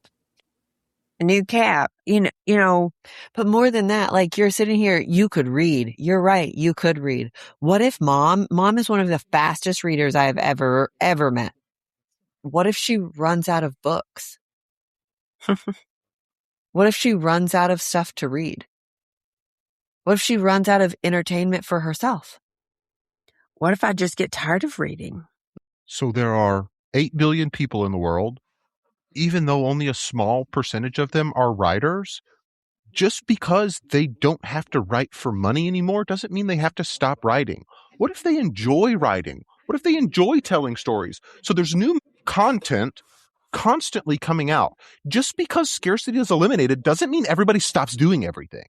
a new cap, you know. But more than that, like you're sitting here, you could read. You're right. You could read. What if mom is one of the fastest readers I have ever met. What if she runs out of books? What if she runs out of stuff to read? What if she runs out of entertainment for herself? What if I just get tired of reading? So there are 8 billion people in the world. Even though only a small percentage of them are writers, just because they don't have to write for money anymore doesn't mean they have to stop writing. What if they enjoy writing? What if they enjoy telling stories? So there's new content constantly coming out. Just because scarcity is eliminated doesn't mean everybody stops doing everything.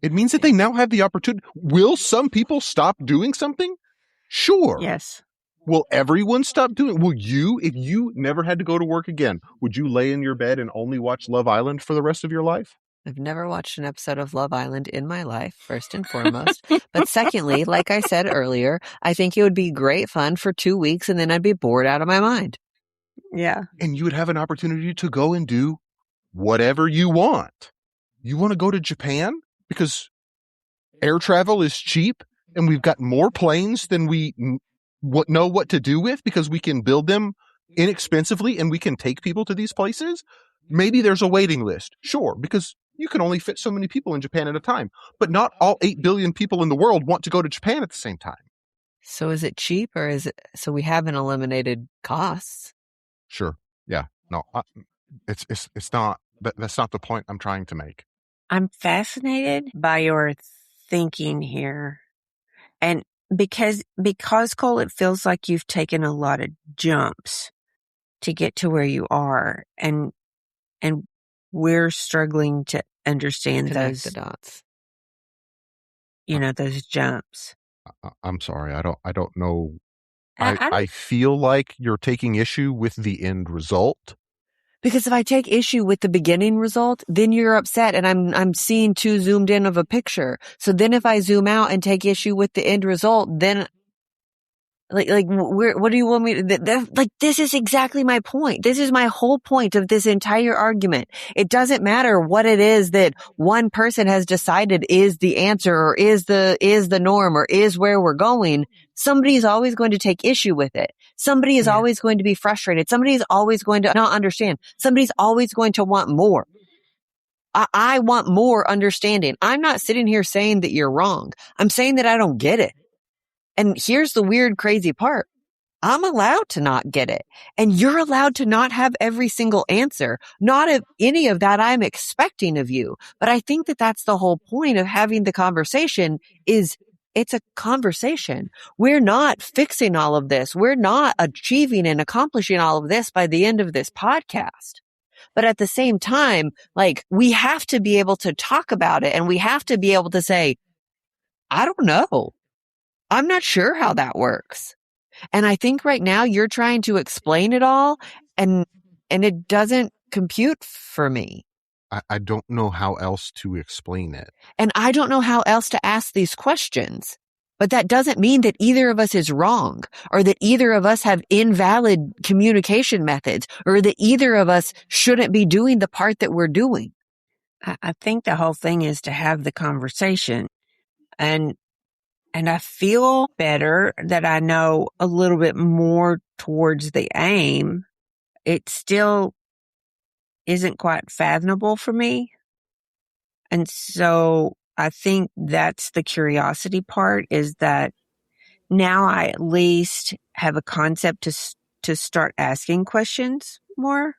It means that they now have the opportunity. Will some people stop doing something? Sure. Yes. Will everyone stop doing it? Will you, if you never had to go to work again, would you lay in your bed and only watch Love Island for the rest of your life? I've never watched an episode of Love Island in my life, first and foremost. But secondly, like I said earlier, I think it would be great fun for 2 weeks and then I'd be bored out of my mind. Yeah. And you would have an opportunity to go and do whatever you want. You want to go to Japan because air travel is cheap and we've got more planes than we know what to do with because we can build them inexpensively and we can take people to these places. Maybe there's a waiting list. Sure, because you can only fit so many people in Japan at a time. But not all 8 billion people in the world want to go to Japan at the same time. So is it cheap or is it so we haven't eliminated costs? Sure. Yeah. No, it's not. That's not the point I'm trying to make. I'm fascinated by your thinking here. And because Cole, it feels like you've taken a lot of jumps to get to where you are. And we're struggling to understand Connect those the dots. those jumps. I'm sorry. I don't know. I I feel like you're taking issue with the end result. Because if I take issue with the beginning result, then you're upset and I'm seeing too zoomed in of a picture. So then if I zoom out and take issue with the end result, then what do you want me to, this is exactly my point. This is my whole point of this entire argument. It doesn't matter what it is that one person has decided is the answer or is the norm or is where we're going. Somebody is always going to take issue with it. Somebody is always going to be frustrated. Somebody is always going to not understand. Somebody's always going to want more. I want more understanding. I'm not sitting here saying that you're wrong. I'm saying that I don't get it. And here's the weird, crazy part. I'm allowed to not get it. And you're allowed to not have every single answer. Not of any of that I'm expecting of you. But I think that that's the whole point of having the conversation is it's a conversation. We're not fixing all of this. We're not achieving and accomplishing all of this by the end of this podcast. But at the same time, we have to be able to talk about it and we have to be able to say, I don't know. I'm not sure how that works. And I think right now you're trying to explain it all and it doesn't compute for me. I don't know how else to explain it. And I don't know how else to ask these questions. But that doesn't mean that either of us is wrong or that either of us have invalid communication methods or that either of us shouldn't be doing the part that we're doing. I think the whole thing is to have the conversation. And I feel better that I know a little bit more towards the aim. It still isn't quite fathomable for me. And so I think that's the curiosity part, is that now I at least have a concept to start asking questions more.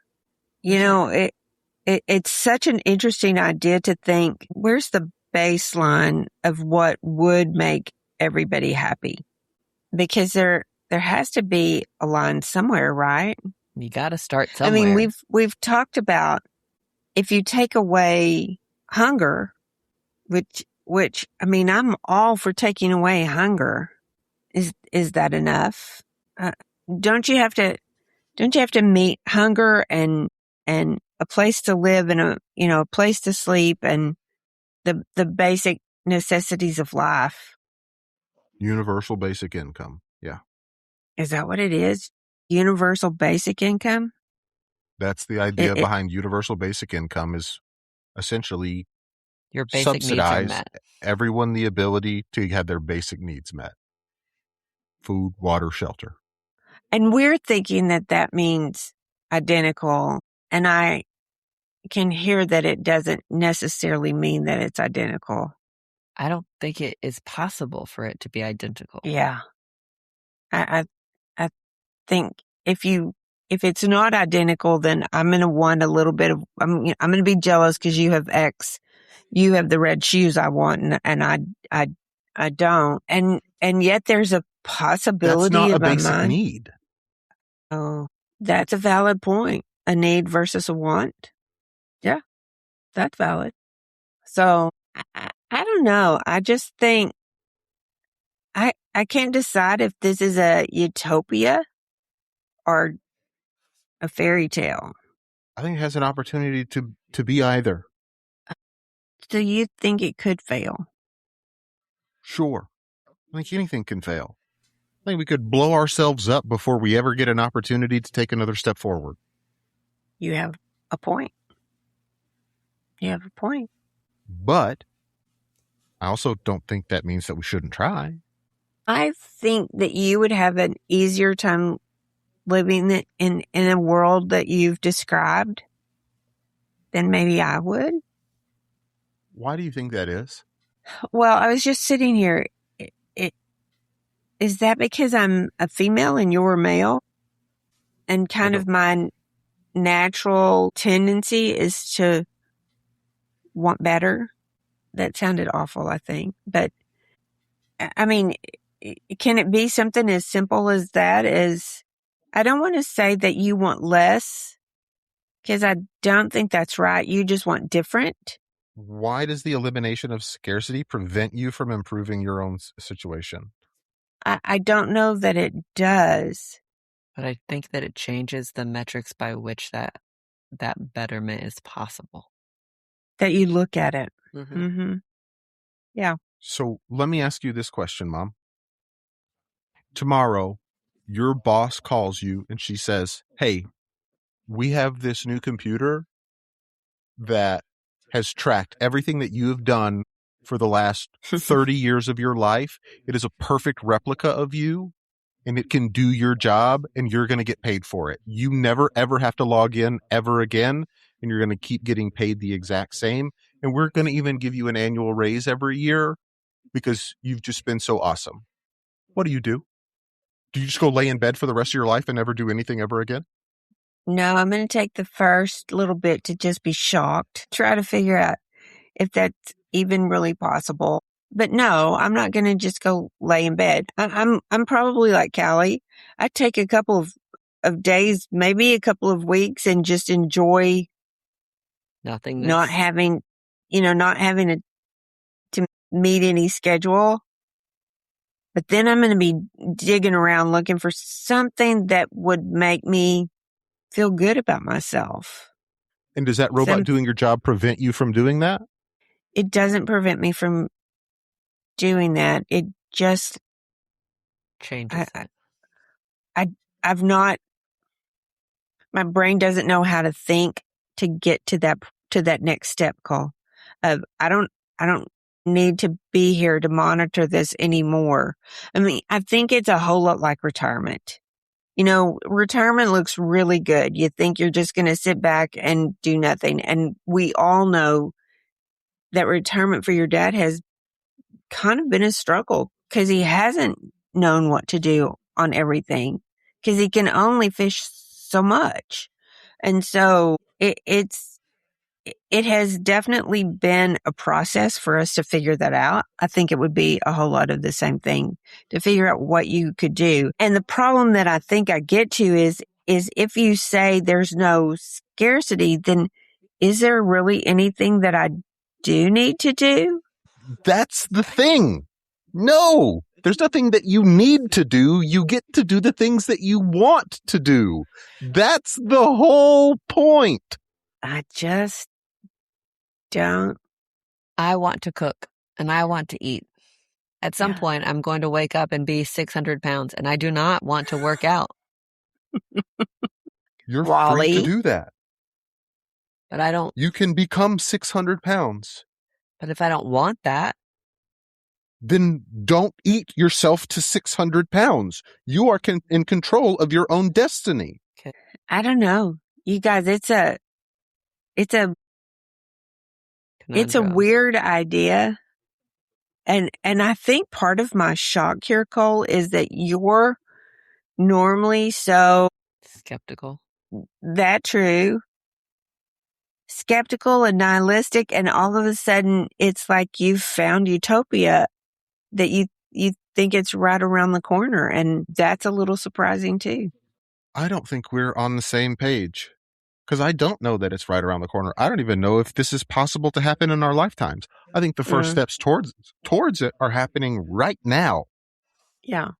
It's such an interesting idea to think, where's the baseline of what would make everybody happy? Because there has to be a line somewhere, right? You got to start somewhere. I mean, we've talked about if you take away hunger, which I mean, I'm all for taking away hunger. Is that enough? Don't you have to meet hunger and a place to live and a place to sleep and the basic necessities of life? Universal basic income. Yeah. Is that what it is? Universal basic income? That's the idea behind universal basic income, is essentially your basic needs are met. Everyone the ability to have their basic needs met. Food, water, shelter. And we're thinking that means identical. And I can hear that it doesn't necessarily mean that it's identical. I don't think it is possible for it to be identical. Yeah. I think if it's not identical, then I'm going to want a little bit of, I'm going to be jealous because you have X, you have the red shoes I want and I don't. And yet there's a possibility. That's not a in my basic mind. need. Oh, that's a valid point. A need versus a want. Yeah, that's valid. So I don't know. I just think I can't decide if this is a utopia or a fairy tale. I think it has an opportunity to be either. Do you think it could fail? Sure. I think anything can fail. I think we could blow ourselves up before we ever get an opportunity to take another step forward. You have a point. But I also don't think that means that we shouldn't try. I think that you would have an easier time living in a world that you've described than maybe I would. Why do you think that is? Well, I was just sitting here. Is that because I'm a female and you're a male? And kind of my natural tendency is to want better? That sounded awful, I think. But, I mean, can it be something as simple as that? I don't want to say that you want less, because I don't think that's right. You just want different. Why does the elimination of scarcity prevent you from improving your own situation? I don't know that it does. But I think that it changes the metrics by which that betterment is possible. That you look at it. Mm-hmm. Mm-hmm. Yeah. So let me ask you this question, Mom. Tomorrow, your boss calls you and she says, "Hey, we have this new computer that has tracked everything that you have done for the last 30 years of your life. It is a perfect replica of you and it can do your job and you're going to get paid for it. You never ever have to log in ever again and you're going to keep getting paid the exact same. And we're going to even give you an annual raise every year because you've just been so awesome." What do? Do you just go lay in bed for the rest of your life and never do anything ever again? No, I'm going to take the first little bit to just be shocked, try to figure out if that's even really possible. But no, I'm not going to just go lay in bed. I'm probably like Callie. I take a couple of days, maybe a couple of weeks, and just enjoy Nothingness. not having to meet any schedule. But then I'm going to be digging around looking for something that would make me feel good about myself. And does that robot doing your job prevent you from doing that? It doesn't prevent me from doing that. It just changes it. I've not, my brain doesn't know how to think to get to that next step call of I don't need to be here to monitor this anymore. I mean, I think it's a whole lot like retirement. You know, retirement looks really good. You think you're just going to sit back and do nothing. And we all know that retirement for your dad has kind of been a struggle because he hasn't known what to do on everything because he can only fish so much. And so it has definitely been a process for us to figure that out. I think it would be a whole lot of the same thing to figure out what you could do. And the problem that I think I get to is if you say there's no scarcity, then is there really anything that I do need to do? That's the thing. No, there's nothing that you need to do. You get to do the things that you want to do. That's the whole point. I just don't. I want to cook and I want to eat. At some point, I'm going to wake up and be 600 pounds, and I do not want to work out. You're Wally. free to do that. But I don't. You can become 600 pounds. But if I don't want that, then don't eat yourself to 600 pounds. You are in control of your own destiny. Okay. I don't know. You guys, it's a weird idea. And I think part of my shock here, Cole, is that you're normally so skeptical. That true. Skeptical and nihilistic, and all of a sudden it's like you've found utopia that you think it's right around the corner, and that's a little surprising too. I don't think we're on the same page because I don't know that it's right around the corner. I don't even know if this is possible to happen in our lifetimes. I think the first steps towards it are happening right now. Yeah.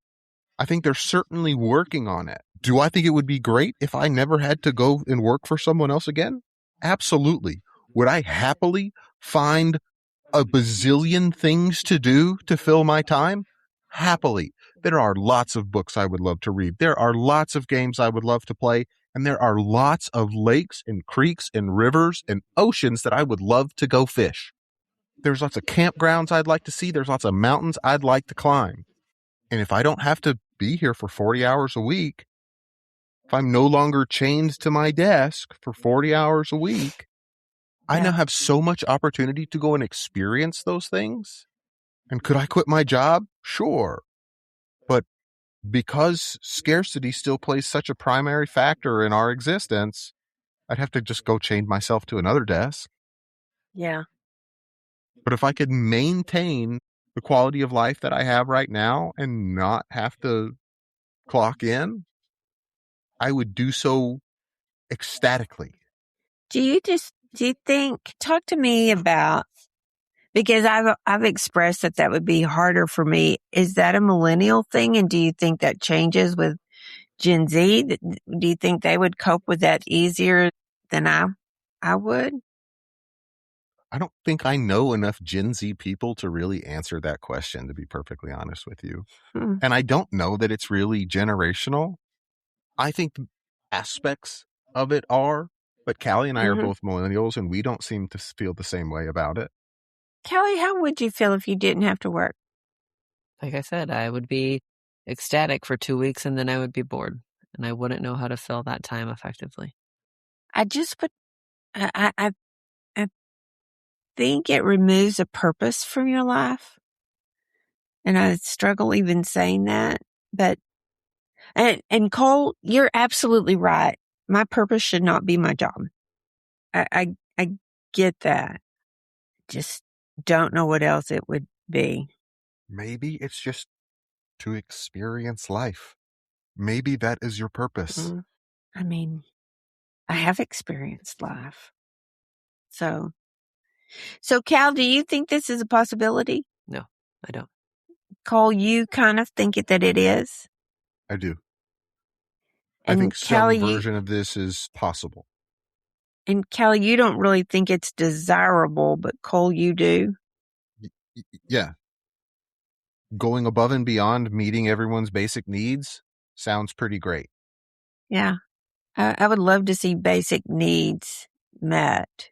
I think they're certainly working on it. Do I think it would be great if I never had to go and work for someone else again? Absolutely. Would I happily find a bazillion things to do to fill my time? Happily. There are lots of books I would love to read. There are lots of games I would love to play. And there are lots of lakes and creeks and rivers and oceans that I would love to go fish. There's lots of campgrounds I'd like to see. There's lots of mountains I'd like to climb. And if I don't have to be here for 40 hours a week, if I'm no longer chained to my desk for 40 hours a week, I now have so much opportunity to go and experience those things. And could I quit my job? Sure. But because scarcity still plays such a primary factor in our existence, I'd have to just go chain myself to another desk. Yeah. But if I could maintain the quality of life that I have right now and not have to clock in, I would do so ecstatically. Do you just Do you think, talk to me about, because I've expressed that would be harder for me. Is that a millennial thing? And do you think that changes with Gen Z? Do you think they would cope with that easier than I would? I don't think I know enough Gen Z people to really answer that question, to be perfectly honest with you. Hmm. And I don't know that it's really generational. I think aspects of it are, but Callie and I are both millennials, and we don't seem to feel the same way about it. Kelly, how would you feel if you didn't have to work? Like I said, I would be ecstatic for 2 weeks and then I would be bored and I wouldn't know how to fill that time effectively. I think it removes a purpose from your life. And I struggle even saying that. But, and Cole, you're absolutely right. My purpose should not be my job. I get that. Just don't know what else it would be. Maybe it's just to experience life. Maybe that is your purpose. I mean, I have experienced life. So Cal, do you think this is a possibility? No, I don't. Cole, you kind of think that it is? I do. And I think Callie, some version of this is possible. And Callie, you don't really think it's desirable, but Cole, you do? Yeah. Going above and beyond meeting everyone's basic needs sounds pretty great. Yeah. I would love to see basic needs met.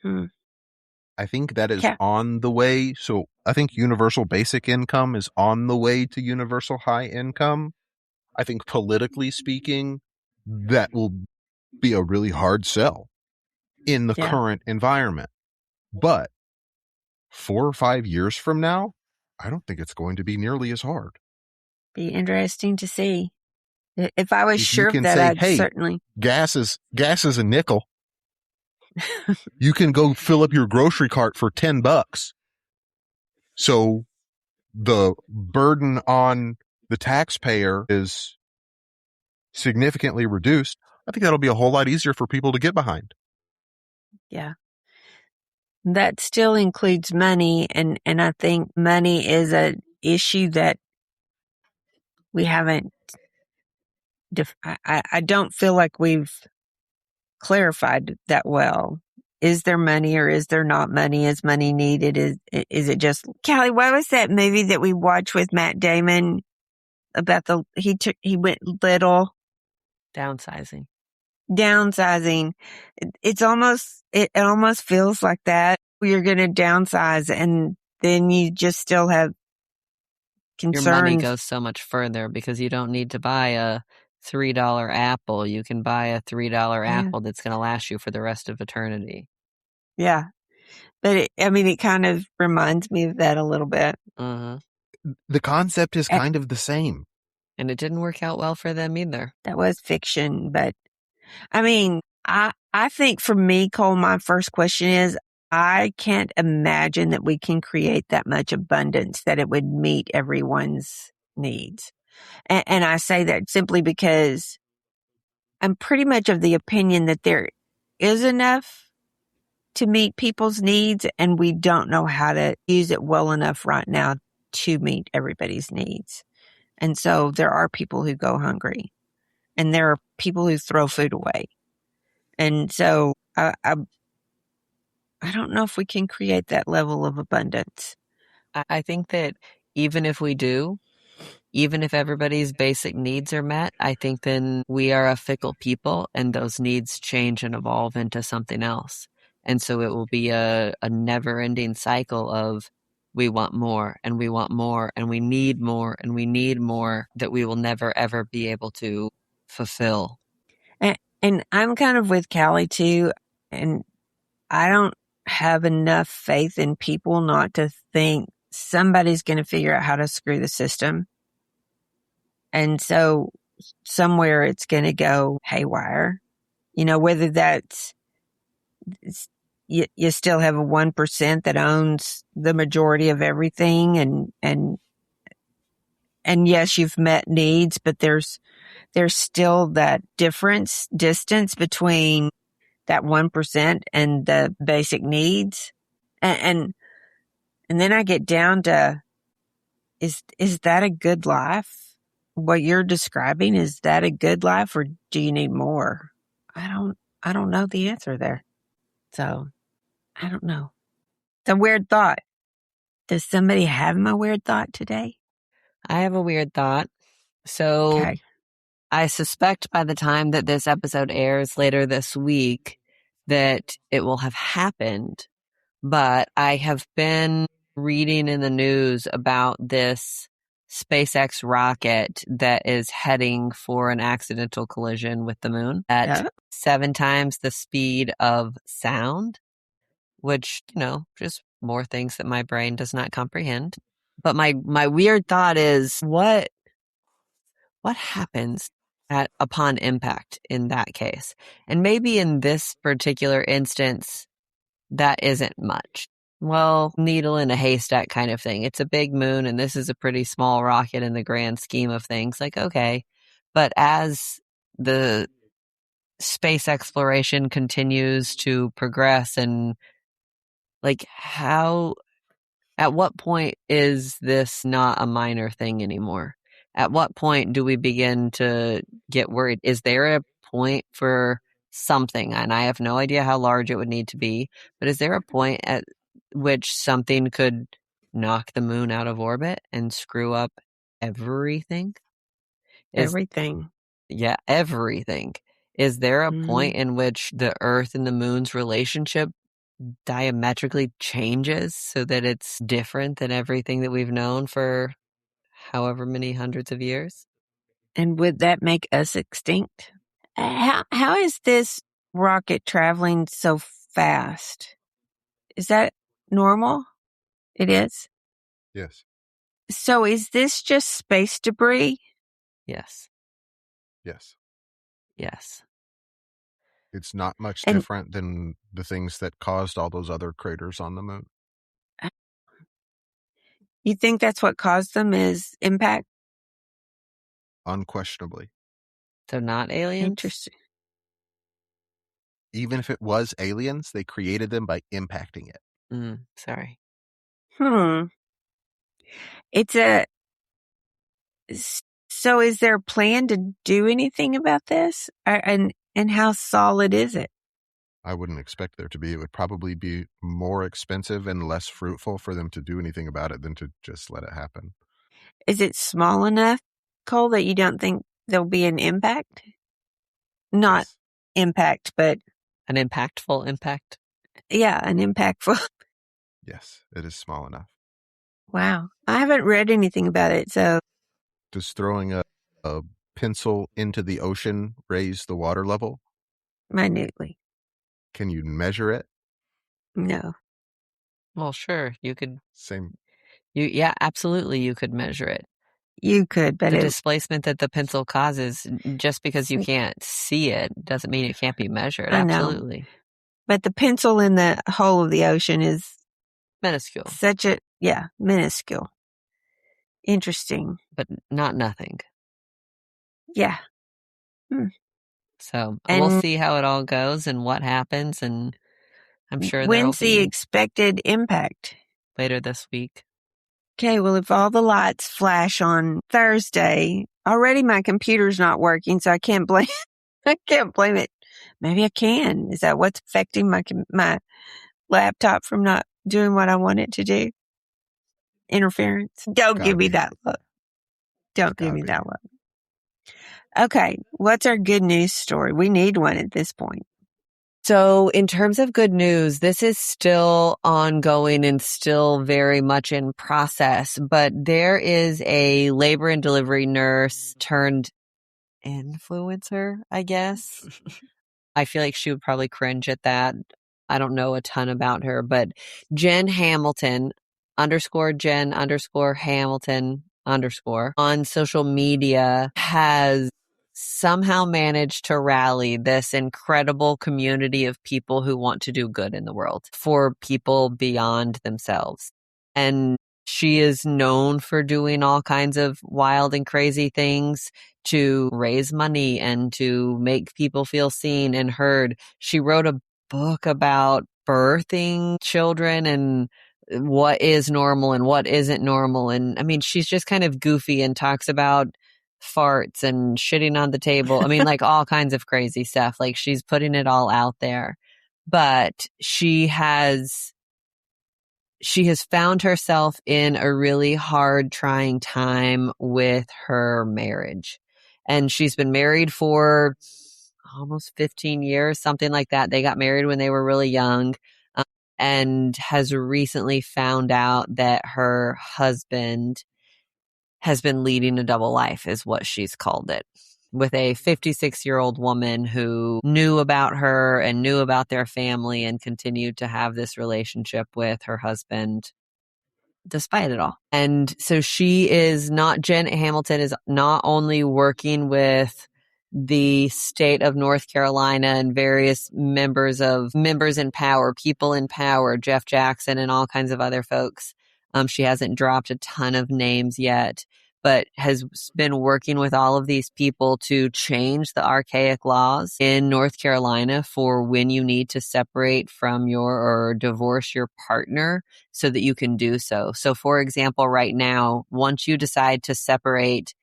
I think that is on the way. So I think universal basic income is on the way to universal high income. I think politically speaking, that will be a really hard sell in the current environment. But 4 or 5 years from now, I don't think it's going to be nearly as hard. Be interesting to see. If I was if sure of that, say, I'd hey, certainly. Gas is a nickel. You can go fill up your grocery cart for $10. So the burden on the taxpayer is significantly reduced. I think that'll be a whole lot easier for people to get behind. Yeah. That still includes money, and I think money is an issue that we haven't. I don't feel like we've clarified that well. Is there money or is there not money? Is money needed? Is it just Callie? What was that movie that we watched with Matt Damon about he went little Downsizing. It's almost it almost feels like that. You're going to downsize, and then you just still have concerns. Your money goes so much further because you don't need to buy a $3 apple. You can buy a $3 apple that's going to last you for the rest of eternity. Yeah. But it kind of reminds me of that a little bit. The concept is kind of the same. And it didn't work out well for them either. That was fiction. But I think for me, Cole, my first question is, I can't imagine that we can create that much abundance that it would meet everyone's needs. And I say that simply because I'm pretty much of the opinion that there is enough to meet people's needs, and we don't know how to use it well enough right now to meet everybody's needs. And so there are people who go hungry, and there are people who throw food away. And so I don't know if we can create that level of abundance. I think that even if we do, even if everybody's basic needs are met, I think then we are a fickle people and those needs change and evolve into something else. And so it will be a never-ending cycle of we want more and we want more and we need more and we need more that we will never, ever be able to fulfill. And I'm kind of with Callie too. And I don't have enough faith in people not to think somebody's going to figure out how to screw the system. And so somewhere it's going to go haywire, whether that's, you still have a 1% that owns the majority of everything. And yes, you've met needs, but there's still that distance between that 1% and the basic needs. And then I get down to, is that a good life? What you're describing, is that a good life, or do you need more? I don't know the answer there. So I don't know. It's a weird thought. Does somebody have my weird thought today? I have a weird thought. So Okay. I suspect by the time that this episode airs later this week that it will have happened. But I have been reading in the news about this SpaceX rocket that is heading for an accidental collision with the moon at 7 times the speed of sound, which, just more things that my brain does not comprehend. But my weird thought is, what happens upon impact in that case? And maybe in this particular instance, that isn't much. Well, needle in a haystack kind of thing. It's a big moon, and this is a pretty small rocket in the grand scheme of things. Like, okay. But as the space exploration continues to progress, and like, at what point is this not a minor thing anymore? At what point do we begin to get worried? Is there a point for something? And I have no idea how large it would need to be, but is there a point at which something could knock the moon out of orbit and screw up everything? Everything. Yeah, everything. Is there a point in which the Earth and the moon's relationship diametrically changes so that it's different than everything that we've known for however many hundreds of years? And would that make us extinct? How is this rocket traveling so fast? Is that normal? It is? Yes. So is this just space debris? Yes. Yes. Yes. It's not much different than the things that caused all those other craters on the moon. You think that's what caused them, is impact? Unquestionably. So not aliens? Interesting. Even if it was aliens, they created them by impacting it. Sorry. So is there a plan to do anything about this? And how solid is it? I wouldn't expect there to be. It would probably be more expensive and less fruitful for them to do anything about it than to just let it happen. Is it small enough, Cole, that you don't think there'll be an impact? Not Yes. impact, but... An impactful impact? Yeah, an impactful... Yes, it is small enough. Wow. I haven't read anything about it, so... Does throwing a pencil into the ocean raise the water level? Minutely. Can you measure it? No. Well, sure. You could... Same. Yeah, absolutely you could measure it. You could, but the displacement that the pencil causes, just because you can't see it, doesn't mean it can't be measured. I know. Absolutely. But the pencil in the hole of the ocean is... minuscule. Minuscule. Interesting. But not nothing. Yeah. So we'll see how it all goes and what happens, and I'm sure there'll when's be the expected impact? Later this week. Okay, well, if all the lights flash on Thursday, already my computer's not working, so I can't blame it. Maybe I can. Is that what's affecting my laptop from not doing what I want it to do? Interference. Don't give me that look. Don't give me that look. Okay, what's our good news story? We need one at this point. So in terms of good news, this is still ongoing and still very much in process, but there is a labor and delivery nurse turned influencer, I guess. I feel like she would probably cringe at that. I don't know a ton about her, but Jen Hamilton _Jen _Hamilton _ on social media has somehow managed to rally this incredible community of people who want to do good in the world for people beyond themselves. And she is known for doing all kinds of wild and crazy things. to raise money and to make people feel seen and heard. She wrote a book about birthing children and what is normal and what isn't normal. And I mean, she's just kind of goofy and talks about farts and shitting on the table. I mean, like all kinds of crazy stuff. Like she's putting it all out there. But she has found herself in a really hard, trying time with her marriage. And she's been married for almost 15 years, something like that. They got married when they were really young, and has recently found out that her husband has been leading a double life, is what she's called it, with a 56-year-old woman who knew about her and knew about their family and continued to have this relationship with her husband despite it all. And so Janet Hamilton is not only working with the state of North Carolina and various members in power, people in power, Jeff Jackson and all kinds of other folks. She hasn't dropped a ton of names yet, but has been working with all of these people to change the archaic laws in North Carolina for when you need to separate from or divorce your partner so that you can do so. So for example, right now, once you decide to separate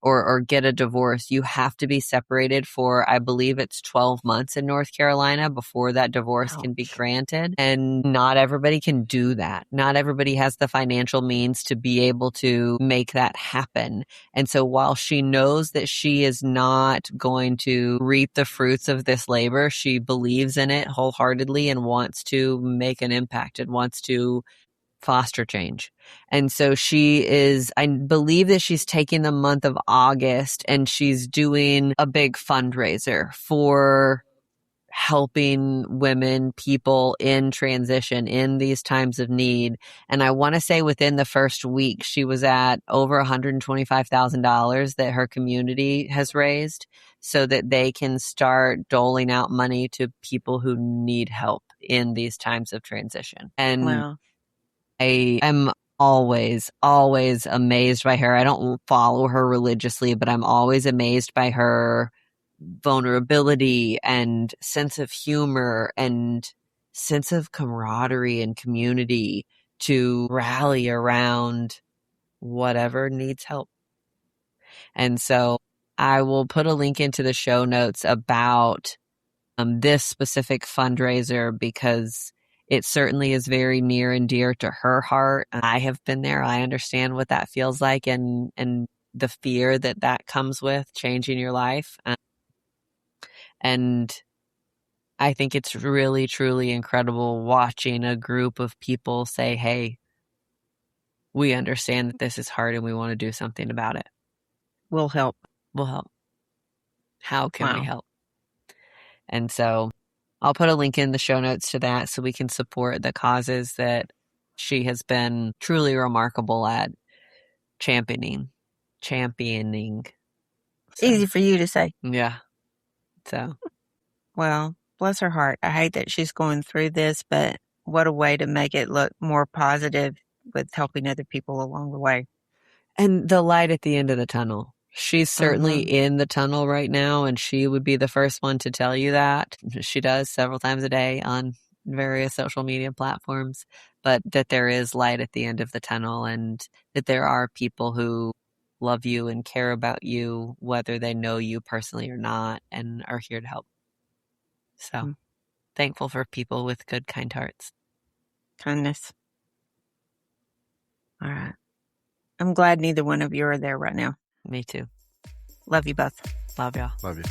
or get a divorce, you have to be separated for, I believe it's 12 months in North Carolina before that divorce can be granted. And not everybody can do that. Not everybody has the financial means to be able to make that happen. And so while she knows that she is not going to reap the fruits of this labor, she believes in it wholeheartedly and wants to make an impact and wants to foster change. And so I believe that she's taking the month of August and she's doing a big fundraiser for helping women, people in transition in these times of need. And I want to say within the first week, she was at over $125,000 that her community has raised so that they can start doling out money to people who need help in these times of transition. And Wow. I am always, always amazed by her. I don't follow her religiously, but I'm always amazed by her vulnerability and sense of humor and sense of camaraderie and community to rally around whatever needs help. And so I will put a link into the show notes about this specific fundraiser because it certainly is very near and dear to her heart. I have been there. I understand what that feels like and the fear that comes with changing your life. And I think it's really, truly incredible watching a group of people say, hey, we understand that this is hard and we want to do something about it. We'll help. We'll help. How can we Wow. help? And so I'll put a link in the show notes to that so we can support the causes that she has been truly remarkable at championing. So, Easy for you to say. yeah. So, well, bless her heart. I hate that she's going through this, but what a way to make it look more positive with helping other people along the way. and the light at the end of the tunnel. She's certainly in the tunnel right now, and she would be the first one to tell you that. She does several times a day on various social media platforms, but that there is light at the end of the tunnel and that there are people who love you and care about you, whether they know you personally or not, and are here to help. So thankful for people with good, kind hearts. Kindness. All right. I'm glad neither one of you are there right now. Me too. Love you both. Love y'all. Love you.